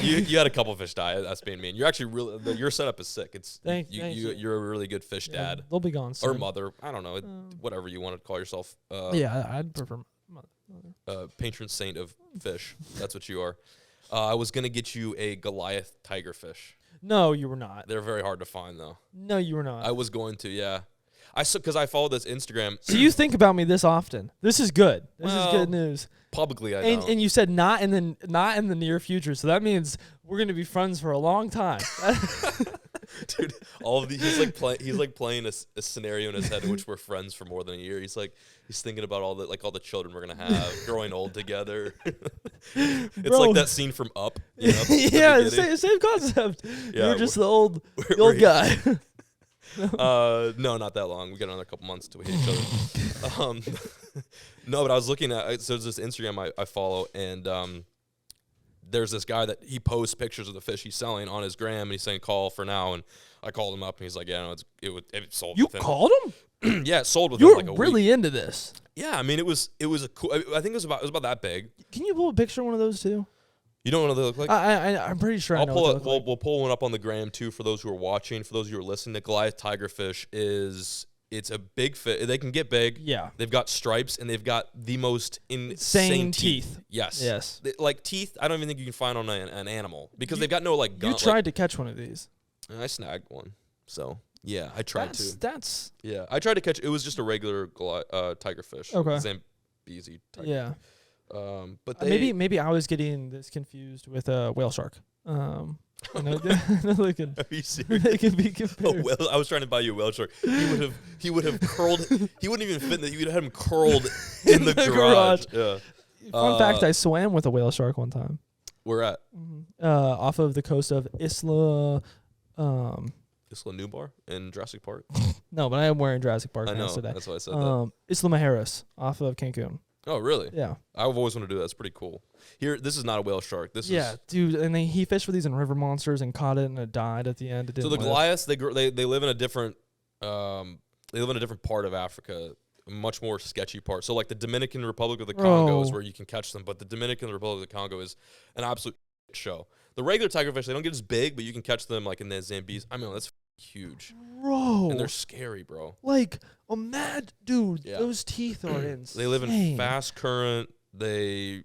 you had a couple fish die. That's being mean. You're actually really your setup is sick. It's you're a really good fish dad. They'll be gone soon. Or mother. I don't know. Whatever you want to call yourself. I'd prefer mother. Patron saint of fish. That's what you are. I was gonna get you a Goliath tigerfish. No, you were not. They're very hard to find though. No, you were not. I was going to. Yeah. Because I followed this Instagram. So you think about me this often. This is good. This is good news. Publicly, I know. And you said not in the near future, so that means we're gonna be friends for a long time. Dude, all of these he's like playing a scenario in his head in which we're friends for more than a year. He's thinking about all the children we're gonna have, growing old together. It's like that scene from Up. Yeah, same concept. Yeah, you're just the old guy. No, not that long. We got another couple months till we hit each other. No, but I was looking at so there's this Instagram I follow, and there's this guy that he posts pictures of the fish he's selling on his gram, and he's saying call for now, and I called him up, and he's like, yeah, no, it sold. You called him? Yeah, it sold within You're like a really week. Into this. Yeah, I mean it was a cool. I think it was about that big. Can you pull a picture of one of those too? You don't know what they look like? I'm pretty sure I know what they look like. We'll pull one up on the gram too for those who are watching. For those of you who are listening, the Goliath tigerfish it's a big fish. They can get big. Yeah. They've got stripes and they've got the most insane teeth. Yes. Like teeth, I don't even think you can find on an animal because they've got no like gun. You tried to catch one of these. I snagged one. So yeah, I tried to. Yeah, I tried to catch. It was just a regular tigerfish. Okay. Zambezi tiger. Yeah. But maybe I was getting this confused with a whale shark. They can, are you serious? They can be compared. I was trying to buy you a whale shark. He would have curled. He wouldn't even fit in the. You would have had him curled in the garage. Yeah. Fun fact: I swam with a whale shark one time. Where at? Off of the coast of Isla. Isla Nublar in Jurassic Park. No, but I am wearing Jurassic Park. I know. Today. That's why I said that. Isla Mujeres off of Cancun. Oh, really? Yeah. I've always wanted to do that. It's pretty cool. Here, this is not a whale shark. This is dude. And he fished for these in river monsters and caught it, and it died at the end. So the Goliaths, they live in a different part of Africa, a much more sketchy part. So like the Dominican Republic of the Congo is where you can catch them, but the Dominican Republic of the Congo is an absolute show. The regular tigerfish, they don't get as big, but you can catch them like in the Zambezi. I mean, that's huge, bro. And they're scary, bro. Like a mad dude. Yeah. Those teeth are insane. They live in fast current. I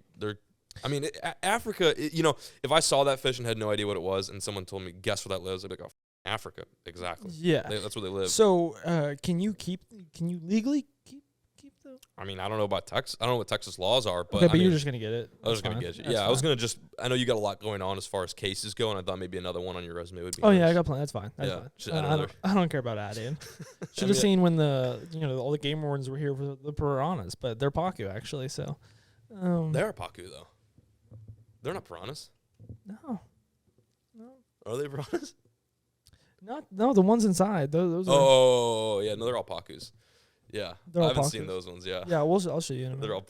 mean, Africa. If I saw that fish and had no idea what it was, and someone told me guess where that lives, I'd be like, oh, Africa, exactly. Yeah, that's where they live. So, can you legally keep the? I mean, I don't know about Texas. I don't know what Texas laws are, but Okay, but you're just gonna get it. I was gonna get you. Yeah, I was gonna just. I know you got a lot going on as far as cases go, and I thought maybe another one on your resume would be. Oh nice. yeah, I got plenty. That's fine. That's fine. I don't care about adding. Should have seen when all the game wardens were here for the piranhas, but they're Pacu actually. So. They are Pacu though. They're not piranhas. No. Are they piranhas? No, the ones inside. Those. Oh yeah, no, they're all Pacus. Yeah, I haven't seen those ones. Yeah. Yeah, I'll show you in a minute.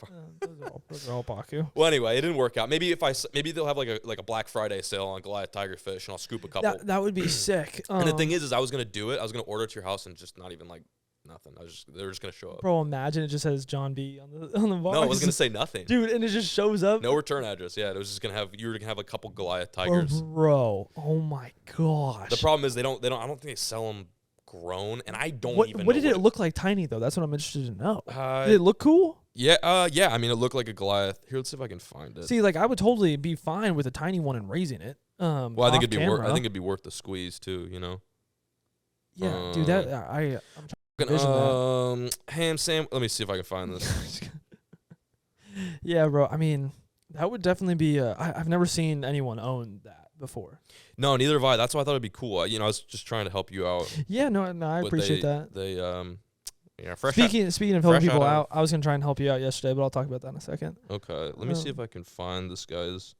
Those are all Pacu. Well, anyway, it didn't work out. Maybe maybe they'll have like a Black Friday sale on Goliath tigerfish, and I'll scoop a couple. That would be sick. And the thing is I was gonna do it. I was gonna order it to your house and just not even like nothing. They were just gonna show up. Bro, imagine it just says John B on the box. No, I was gonna say nothing, dude, and it just shows up. No return address. Yeah, it was just you were gonna have a couple Goliath tigers. Bro, oh my gosh. The problem is they don't. I don't think they sell them grown, and I don't even. What did it look like tiny though? That's what I'm interested to know. Did it look cool? Yeah. Yeah. I mean, it looked like a Goliath. Here, let's see if I can find it. See, like I would totally be fine with a tiny one and raising it. Well, I think it'd be worth. I think it'd be worth the squeeze too. You know. Yeah, dude. I'm trying to envision that. Ham Sam. Let me see if I can find this. Yeah, bro. I mean, that would definitely be. I've never seen anyone own that before. No, neither have I. That's why I thought it'd be cool. I was just trying to help you out. Yeah, no, I appreciate that. They fresh. Speaking of helping people out, I was gonna try and help you out yesterday, but I'll talk about that in a second. Okay, let me see if I can find this guy's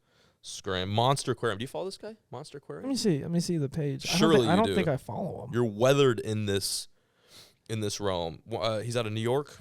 Monster Aquarium. Do you follow this guy, Monster Aquarium? Let me see the page. Surely I don't think I follow him. You're weathered in this realm. He's out of New York.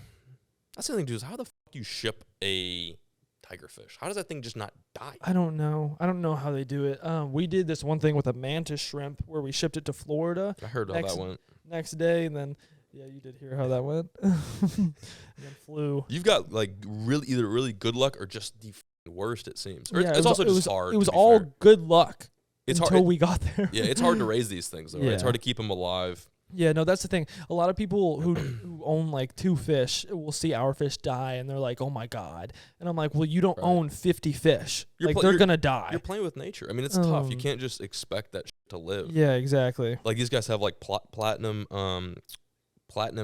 That's the thing, dude. Is how the fuck you ship a tigerfish? How does that thing just not die? I don't know. I don't know how they do it. We did this one thing with a mantis shrimp where we shipped it to Florida. I heard how that went. Next day, and then you did hear how that went. And then flew. You've got like either really good luck or just the worst, it seems. Or yeah, it's also just hard. It was all good luck until we got there. Yeah, it's hard to raise these things though. Right? It's hard to keep them alive. Yeah, no, that's the thing. A lot of people who own like 2 fish will see our fish die, and they're like, "Oh my god!" And I'm like, "Well, you don't own 50 fish. They're gonna die." You're playing with nature. I mean, it's tough. You can't just expect that to live. Yeah, exactly. Like these guys have like platinum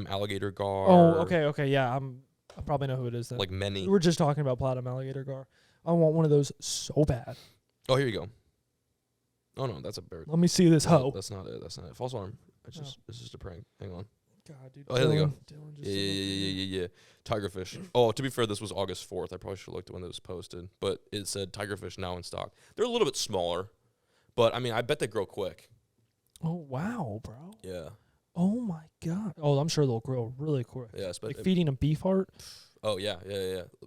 alligator gar. Oh, okay, yeah. I probably know who it is then. Like many. We were just talking about platinum alligator gar. I want one of those so bad. Oh, here you go. Oh no, that's a bird. Let me see this hoe. That's not it. False alarm. It's just a prank. Hang on. God, dude. Oh, here they go. Yeah. Tigerfish. Oh, to be fair, this was August 4th. I probably should have looked at when it was posted, but it said tigerfish now in stock. They're a little bit smaller, but I mean, I bet they grow quick. Oh wow, bro. Yeah. Oh my god. Oh, I'm sure they'll grow really quick. Yeah, like feeding a beef heart. Oh yeah.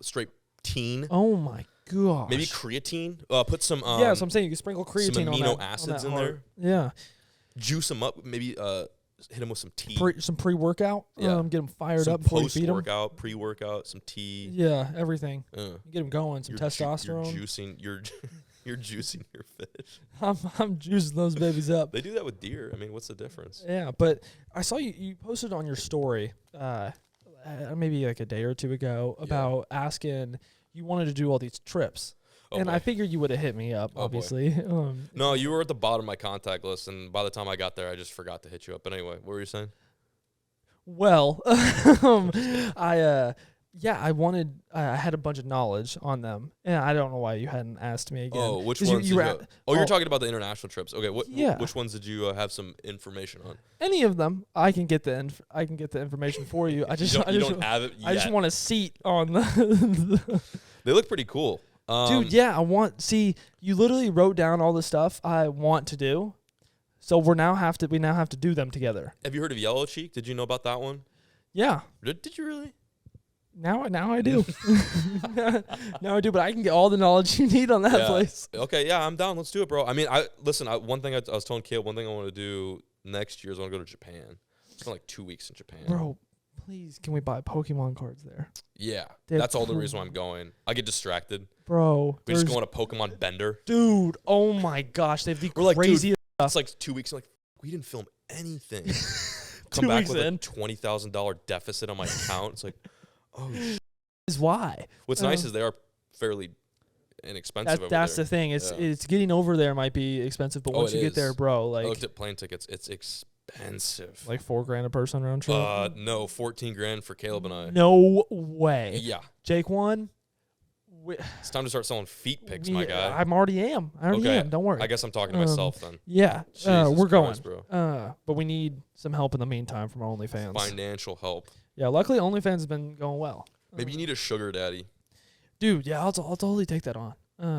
Straight teen. Oh my gosh. Maybe creatine. Put some. Yeah, so I'm saying you can sprinkle creatine some amino on acids on in there. Yeah. Juice them up. Maybe hit them with some tea. Some pre-workout. Yeah. Get them fired up before you feed them. Post-workout, pre-workout, some tea. Yeah, everything. You get them going. Some testosterone. You're juicing your fish. I'm juicing those babies up. They do that with deer. I mean, what's the difference? Yeah, but I saw you posted on your story maybe like a day or two ago about asking you wanted to do all these trips. And I figured you would have hit me up, obviously. No, you were at the bottom of my contact list, and by the time I got there, I just forgot to hit you up. But anyway, what were you saying? Well, I had a bunch of knowledge on them, and I don't know why you hadn't asked me again. Oh, which ones? You're talking about the international trips. Okay, which ones did you have some information on? Any of them, I can get the information for you. I just you don't have it yet. I just want a seat on the. They look pretty cool. Dude, yeah, you literally wrote down all the stuff I want to do. So we now have to do them together. Have you heard of Yellow Cheek? Did you know about that one? Yeah. Did you really? Now I do. Now I do, but I can get all the knowledge you need on that place. Okay, yeah, I'm down. Let's do it, bro. I mean, one thing I was telling Caleb, one thing I want to do next year is I want to go to Japan. Spend like 2 weeks in Japan. Bro, please, can we buy Pokemon cards there? Yeah, that's all the reason why I'm going. I get distracted. Bro. We just go on a Pokemon bender. Dude, oh my gosh. They have the craziest stuff. It's like 2 weeks. I'm like, we didn't film anything. Come back with a $20,000 deficit on my account. It's like, oh, is why. What's nice is they are fairly inexpensive. That's the thing. It's getting over there might be expensive, but once you get there, bro, like I looked at plane tickets. It's expensive. Like $4,000 a person round trip. No, 14 grand for Caleb and I. No way. Yeah. Jake won. It's time to start selling feet pics, my guy. I already am. Don't worry. I guess I'm talking to myself then. Yeah. Jesus we're going. Christ, bro. But we need some help in the meantime from our OnlyFans. Financial help. Yeah. Luckily, OnlyFans has been going well. Maybe you need a sugar daddy. Dude, yeah, I'll totally take that on.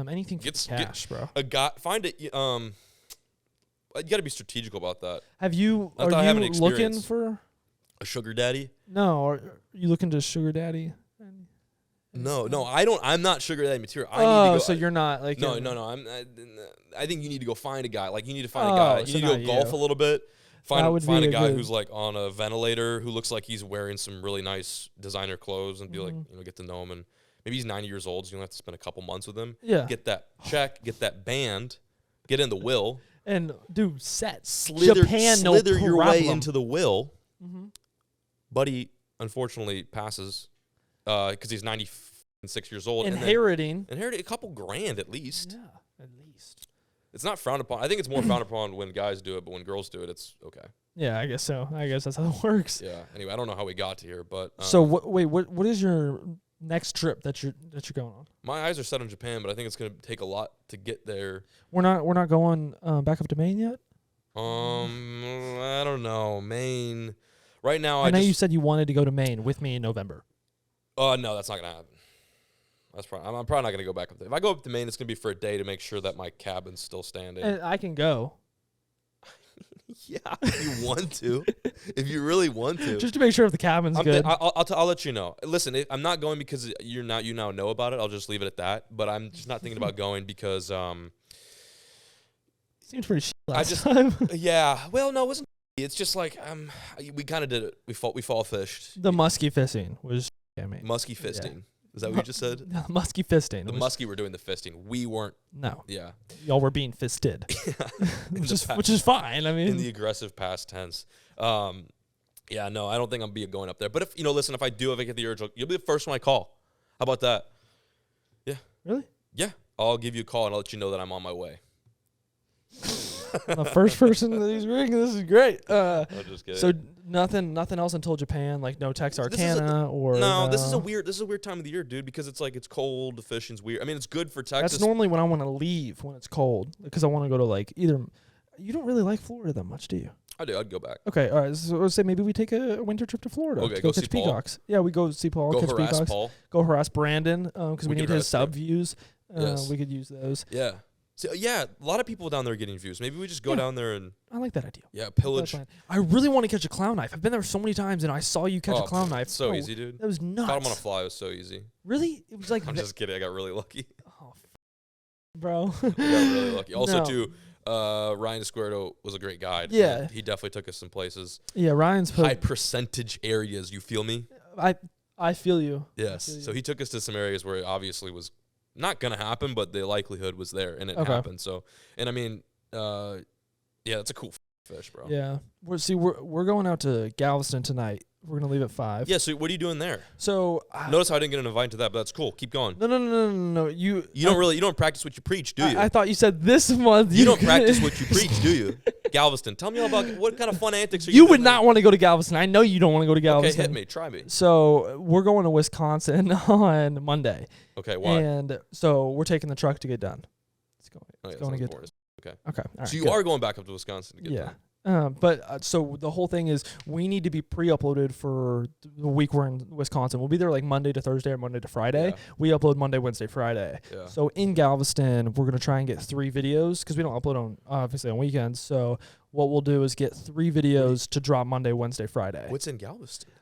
Anything for cash, bro. A guy, find it. You got to be strategical about that. Are you looking for a sugar daddy? No, are you looking to sugar daddy? No, I don't. I'm not sugar daddy material. I need to go, so you're not like no. I think you need to go find a guy. Like you need to find a guy. You need to go golf a little bit. Find a guy who's like on a ventilator, who looks like he's wearing some really nice designer clothes, and be like, get to know him. And maybe he's 90 years old, so you don't have to spend a couple months with him. Yeah. Get that check. Get that band. Get in the will. And dude, slither your way into the will. Mm-hmm. Buddy, unfortunately, passes because he's 96 years old. Inherited a couple grand at least. Yeah, at least. It's not frowned upon. I think it's more frowned upon when guys do it, but when girls do it, it's okay. Yeah, I guess so. I guess that's how it works. Yeah. Anyway, I don't know how we got to here, but so what is your next trip that you're going on? My eyes are set on Japan, but I think it's going to take a lot to get there. We're not going back up to Maine yet? I don't know. Maine. Right now I know you said you wanted to go to Maine with me in November. No, that's not going to happen. I'm probably not going to go back up there. If I go up to Maine, it's going to be for a day to make sure that my cabin's still standing. And I can go. Yeah, if you want to. If you really want to. Just to make sure if the cabin's good. I'll let you know. Listen, I'm not going because you now know about it. I'll just leave it at that. But I'm just not thinking about going because seems pretty shit last time. Yeah. Well, no, it wasn't. It's just like we kind of did it. We fall fished. The musky fisting was musky fisting. Yeah. Is that what you just said? The musky fisting. The musky were doing the fisting. We weren't. No. Yeah. Y'all were being fisted. which is fine. I mean, in the aggressive past tense. Yeah, no, I don't think I'm going up there. But if listen, if I get the urge, you'll be the first one I call. How about that? Yeah. Really? Yeah. I'll give you a call and I'll let you know that I'm on my way. The first person that he's ringing. This is great. I'm just kidding. So nothing else until Japan, like no Texarkana or no. This is a weird time of the year, dude, because it's like it's cold. The fishing's weird. I mean, it's good for Texas. That's normally when I want to leave when it's cold because I want to go to like either. You don't really like Florida that much, do you? I do. I'd go back. Okay, all right. So let's say maybe we take a winter trip to Florida. Okay, to go catch see Paul. peacocks. Yeah, we go see Paul. Go catch harass peacocks. Paul. Go harass Brandon because we need his sub views. Yes. We could use those. Yeah. So, yeah, a lot of people down there getting views. Maybe we just go down there and... I like that idea. Yeah, pillage. I really want to catch a clown knife. I've been there so many times, and I saw you catch a clown knife. So easy, dude. That was nuts. Caught him on a fly. It was so easy. Really? It was like... I'm just kidding. I got really lucky. Oh, bro. I got really lucky. Also, too, Ryan Escuerdo was a great guide. Yeah. He definitely took us some places. Yeah, Ryan's... High percentage areas. You feel me? I feel you. Yes. So he took us to some areas where it obviously was... not gonna happen, but the likelihood was there, and it happened. So, and I mean, yeah, that's a cool fish, bro. Yeah, we're going out to Galveston tonight. We're gonna leave at 5. Yeah. So what are you doing there? So notice how I didn't get an invite to that, but that's cool. Keep going. No. You don't practice what you preach, do you? I thought you said this month. You don't practice what you preach, do you? Galveston. Tell me all about what kind of fun antics are you You doing would not want to go to Galveston. I know you don't want to go to Galveston. Okay, hit me. Try me. So we're going to Wisconsin on Monday. Okay, why? And so we're taking the truck to get done. It's going to get done. Okay. Okay. All right, so you are going back up to Wisconsin to get done. But so the whole thing is we need to be pre-uploaded for the week we're in Wisconsin. We'll be there like Monday to Thursday or Monday to Friday. Yeah. We upload Monday, Wednesday, Friday. Yeah. So in Galveston, we're going to try and get 3 videos because we don't upload on obviously on weekends. So what we'll do is get 3 videos to drop Monday, Wednesday, Friday. What's in Galveston?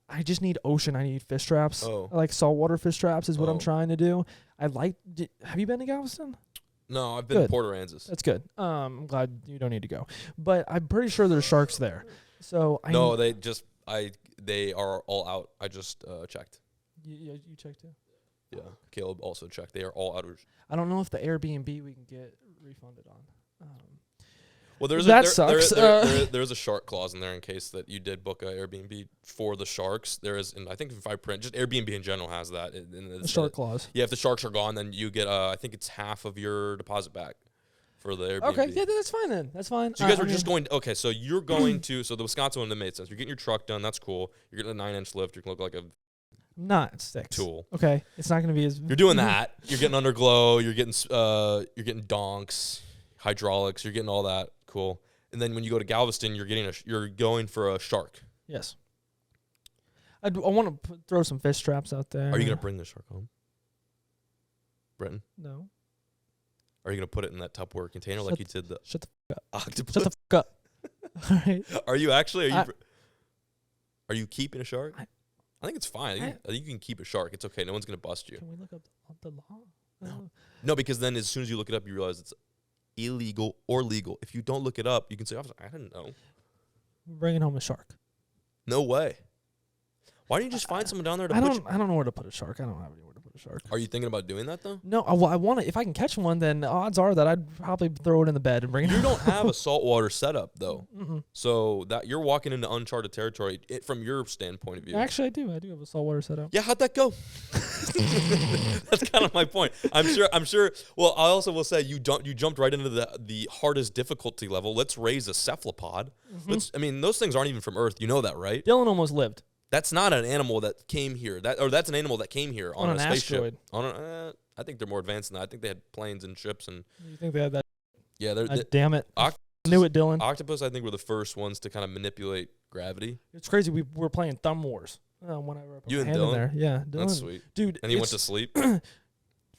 I just need ocean. I need fish traps. Oh. I like saltwater fish traps is what I'm trying to do. Have you been to Galveston? No, I've been to Port Aransas. That's good. I'm glad you don't need to go. But I'm pretty sure there's sharks there. So they are all out. I just checked. You checked too? Yeah. Caleb also checked. They are all out. I don't know if the Airbnb we can get refunded on. Well, there's that sucks. There's a shark clause in there in case that you did book a Airbnb for the sharks. There is, and I think if I print, just Airbnb in general has that. The shark clause. Yeah, if the sharks are gone, then you get, I think it's half of your deposit back for the Airbnb. Okay, yeah, that's fine then. That's fine. So you guys were just going, okay, so you're going to, so the Wisconsin one that made sense. You're getting your truck done, that's cool. You're getting a 9-inch lift, you're going to look like a not 6 tool. Okay, it's not going to be as... You're doing that. You're getting underglow, you're getting donks, hydraulics, you're getting all that. Cool. And then when you go to Galveston, you're going for a shark. Yes. I want to throw some fish traps out there. Are you going to bring the shark home? Brenten? No. Are you going to put it in that Tupperware container like you did the Shut the fuck up. octopus? Shut the fuck up. All right. Are you actually? Are you keeping a shark? I think it's fine. I think you can keep a shark. It's okay. No one's going to bust you. Can we look up the law? No, because then as soon as you look it up, you realize it's illegal or legal. If you don't look it up, you can say, I didn't know. We're bringing home a shark. No way. Why don't you just find someone down there to I don't know where to put a shark. I don't have anywhere to put a shark. Are you thinking about doing that, though? No, I want to. If I can catch one, then odds are that I'd probably throw it in the bed and bring it home. You don't have a saltwater setup, though. Mm-hmm. So that you're walking into uncharted territory from your standpoint of view. Actually, I do. I do have a saltwater setup. Yeah, how'd that go? That's kind of my point. I'm sure. Well, I also will say you jumped right into the hardest difficulty level. Let's raise a cephalopod. Mm-hmm. Those things aren't even from Earth. You know that, right? Dylan almost lived. That's not an animal that came here. That's an animal that came here on a spaceship. Asteroid. I think they're more advanced than that. I think they had planes and ships and. You think they had that? Yeah, damn it! Knew it, Dylan. Octopus, I think, were the first ones to kind of manipulate gravity. It's crazy. We were playing Thumb Wars. Whenever I put you my and hand Dylan? in there. Yeah, Dylan. That's sweet, dude. And he went to sleep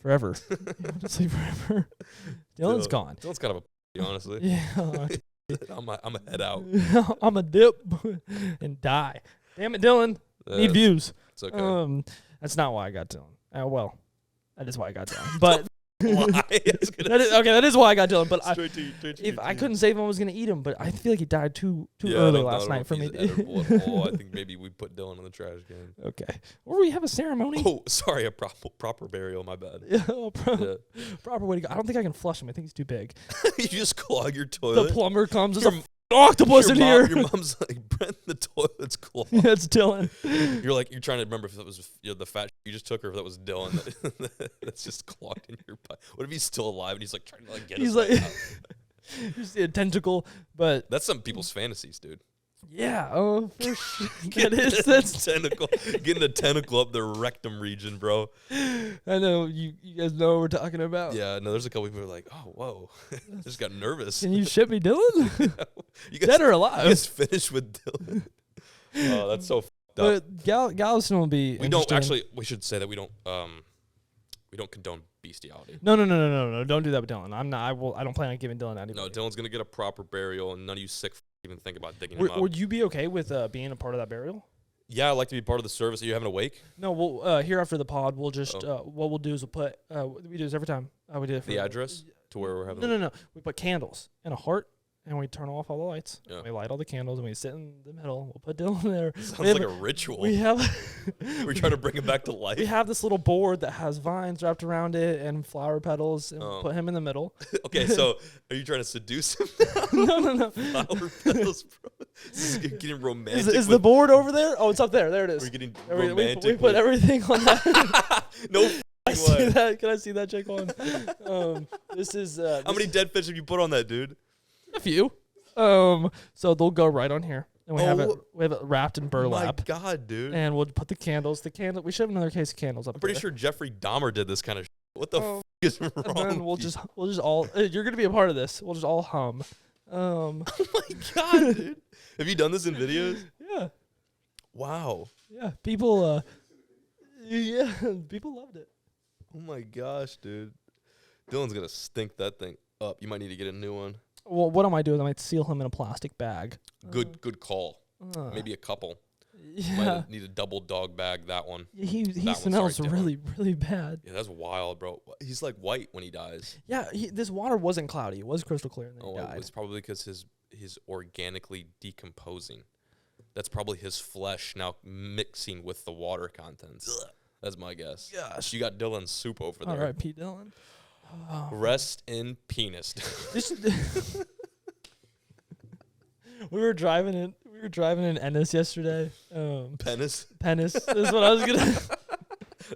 forever. He went to sleep forever. Dylan's gone. Dylan's kind of a honestly. Yeah. I'm a head out. I'm a dip and die. Damn it, Dylan. Need views. It's okay. That's not why I got Dylan. Well, that is why I got Dylan. But why? That is why I got Dylan. But if I couldn't save him, I was gonna eat him. But I feel like he died too early last night for me. I think maybe we put Dylan in the trash can. Okay. Or we have a ceremony. Oh, sorry, a proper burial. My bad. Proper way to go. I don't think I can flush him. I think he's too big. You just clog your toilet. The plumber comes. There's an octopus in here. Your mom's like, Brent, the toilet's clogged. Yeah, it's Dylan. You're trying to remember if that was the fat you just took or if that was Dylan that's just clogged in your butt. What if he's still alive and he's like trying to get his out? Just a tentacle, but that's some people's fantasies, dude. Yeah, for sure. That's tentacle. Getting a tentacle up the rectum region, bro. I know you guys know what we're talking about. Yeah, no, there's a couple people who are like, oh, whoa. I just got nervous. Can you ship me Dylan? You guys, dead or alive? You guys finished with Dylan. Oh, that's so fucked up. But Galveston will be. We don't actually. We should say that we don't condone bestiality. No. Don't do that with Dylan. I'm not. I don't plan on giving Dylan anybody. No, Dylan's gonna get a proper burial, and none of you sick even think about digging him up. Would you be okay with being a part of that burial? Yeah, I'd like to be part of the service. Are you having a wake? No, we'll here after the pod. We'll just what we'll do is we'll put we do this every time. We do it for the address to where we're having. No. We put candles and a heart. And we turn off all the lights. Yeah. We light all the candles, and we sit in the middle. We'll put Dylan there. Sounds like a ritual. We have. We're trying to bring him back to life. We have this little board that has vines wrapped around it and flower petals, and we'll put him in the middle. Okay, so are you trying to seduce him? No. Flower petals, bro. This is getting romantic. Is the board over there? Oh, it's up there. There it is. We're getting romantic. We put everything on that. No. I see that. Can I see that, Jake? This is. How many dead fish have you put on that, dude? A few. So they'll go right on here, and we have it wrapped in burlap. Oh my god, dude! And we'll put the candles. We should have another case of candles up. I'm pretty sure Jeffrey Dahmer did this kind of. What the f is wrong? And then we'll just all. You're gonna be a part of this. We'll just all hum. Oh my god, dude! Have you done this in videos? Yeah. Wow. Yeah, people. Yeah, people loved it. Oh my gosh, dude! Dylan's gonna stink that thing up. You might need to get a new one. Well, what am I doing? I might seal him in a plastic bag. Good call. Maybe a couple. Yeah. Might need a double dog bag. That one. He smells really bad. Yeah, that's wild, bro. He's like white when he dies. Yeah, this water wasn't cloudy. It was crystal clear, and then he died. It's probably because his organically decomposing. That's probably his flesh now mixing with the water contents. Ugh. That's my guess. Gosh. You got Dylan's soup over there. All right, Pete Dylan. Rest in penis. We were driving in Ennis yesterday. Penis? Penis is what I was gonna.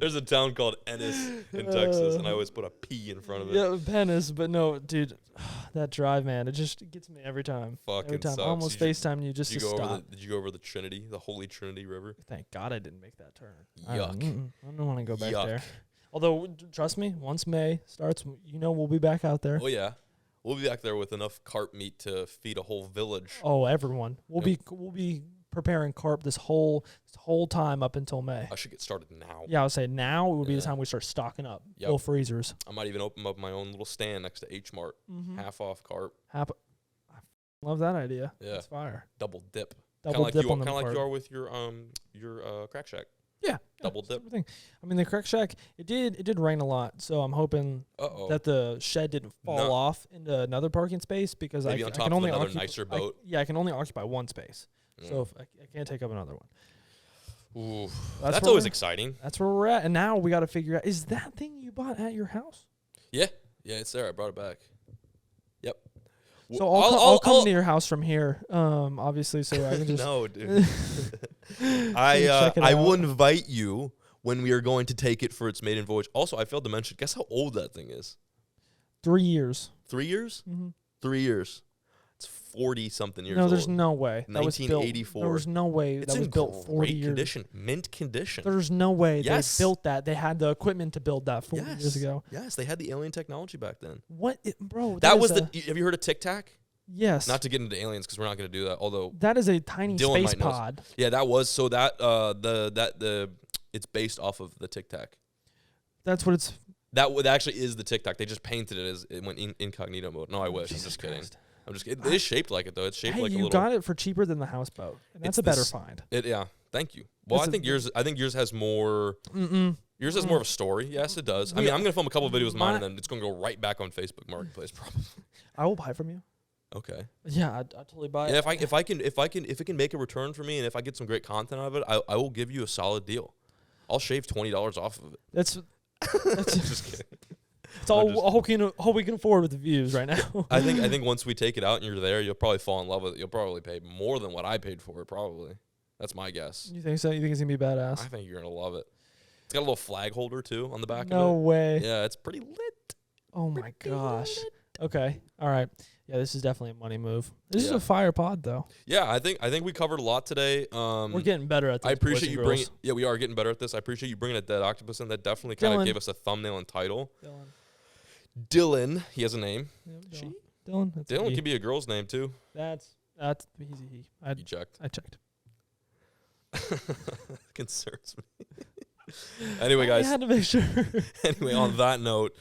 There's a town called Ennis in Texas, and I always put a P in front of it. Yeah, Penis, but no, dude, that drive, man, it just gets me every time. Fucking every time. sucks. I almost FaceTime you just to stop. Did you go over the Trinity, the Holy Trinity River? Thank God I didn't make that turn. Yuck. I don't want to go back Yuck. there. Although, trust me, once May starts, we'll be back out there. Oh yeah, we'll be back there with enough carp meat to feed a whole village. Oh, everyone. We'll be preparing carp this whole time up until May. I should get started now. Yeah, I would say now would be the time we start stocking up. Yep. Full freezers. I might even open up my own little stand next to H Mart. Half off carp. I love that idea. Yeah. That's fire. Double dip. Double dip on the Kind of like you are with your Crack Shack. Yeah. Double dip. Thing. I mean, the Crack Shack, it did rain a lot, so I'm hoping that the shed didn't fall off into another parking space because maybe I on top can of only another occupy, nicer boat. I can only occupy one space. So if I can't take up another one. Ooh, that's always exciting. That's where we're at. And now we got to figure out, is that thing you bought at your house? Yeah. Yeah, it's there. I brought it back. Yep. So I'll come to your house from here, obviously, so I can just... No, dude. I will invite you when we are going to take it for its maiden voyage. Also, I failed to mention, guess how old that thing is? 3 years. 3 years? Mm-hmm. 3 years. It's 40-something years old. No, there's no way. 1984. There was no way that was built 40 years. Condition. Mint condition. There's no way they built that. They had the equipment to build that 40 years ago. Yes, they had the alien technology back then. Bro? That was have you heard of Tic Tac? Yes. Not to get into aliens because we're not going to do that. Although that is a tiny Dylan space pod. Yeah, that was so that it's based off of the Tic Tac. That's what it's. That actually is the Tic Tac. They just painted it as it went incognito mode. No, I wish. I'm just kidding. I'm just kidding. It is shaped like it though. It's shaped like a little. You got it for cheaper than the houseboat. And that's a better find. Yeah. Thank you. Well, I think yours has more. Yours has more of a story. Yes, it does. I mean, I'm gonna film a couple of videos of mine, and then it's gonna go right back on Facebook Marketplace probably. I will buy from you. Okay. Yeah, I'd totally buy it. Yeah, if it can make a return for me, and if I get some great content out of it, I will give you a solid deal. I'll shave $20 off of it. That's just kidding. It's all we can afford with the views right now. I think once we take it out and you're there, you'll probably fall in love with it. You'll probably pay more than what I paid for it. Probably. That's my guess. You think so? You think it's gonna be badass? I think you're gonna love it. It's got a little flag holder too on the back of it. No way. Yeah, it's pretty lit. Oh my gosh. Okay. All right. Yeah, this is definitely a money move. This is a fire pod, though. Yeah, I think we covered a lot today. We're getting better at this. I appreciate you bringing. Yeah, we are getting better at this. I appreciate you bringing a dead octopus in. That definitely kind of gave us a thumbnail and title. Dylan. He has a name. Yep, Dylan. Dylan can be a girl's name too. That's he's a he. You checked. I checked. Concerns me. Anyway, guys. I had to make sure. Anyway, on that note,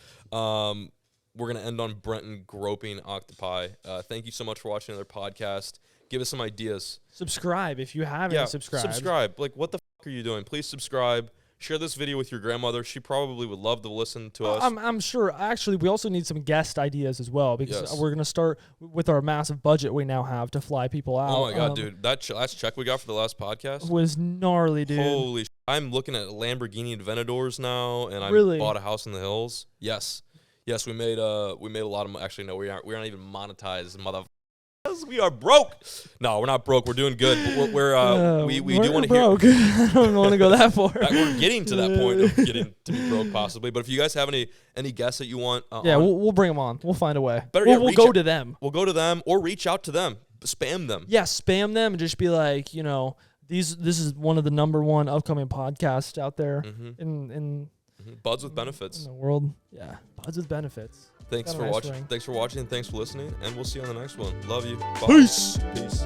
we're going to end on Brenten groping octopi. Thank you so much for watching another podcast. Give us some ideas. Subscribe if you haven't subscribed. Subscribe. Like, what the f*** are you doing? Please subscribe. Share this video with your grandmother. She probably would love to listen to us. I'm sure. Actually, we also need some guest ideas as well because we're going to start with our massive budget we now have to fly people out. Oh, my God, dude. That last check we got for the last podcast was gnarly, dude. Holy I'm looking at Lamborghini Aventadors now, and I bought a house in the hills. Yes, we made a lot of. Actually, no, we aren't even monetized, motherfuckers. We are broke. No, we're not broke. We're doing good. But we do want to hear. I don't want to go that far. We're getting to that point of getting to be broke, possibly. But if you guys have any guests that you want, we'll bring them on. We'll find a way. We'll go to them. We'll go to them or reach out to them. Spam them. Yeah, spam them and just be like, this is one of the #1 upcoming podcasts out there in Buds with benefits in the world. Yeah, Buds with benefits. Thanks for watching. Thanks for watching. Thanks for listening, and we'll see you on the next one. Love you. Bye. Peace. Peace.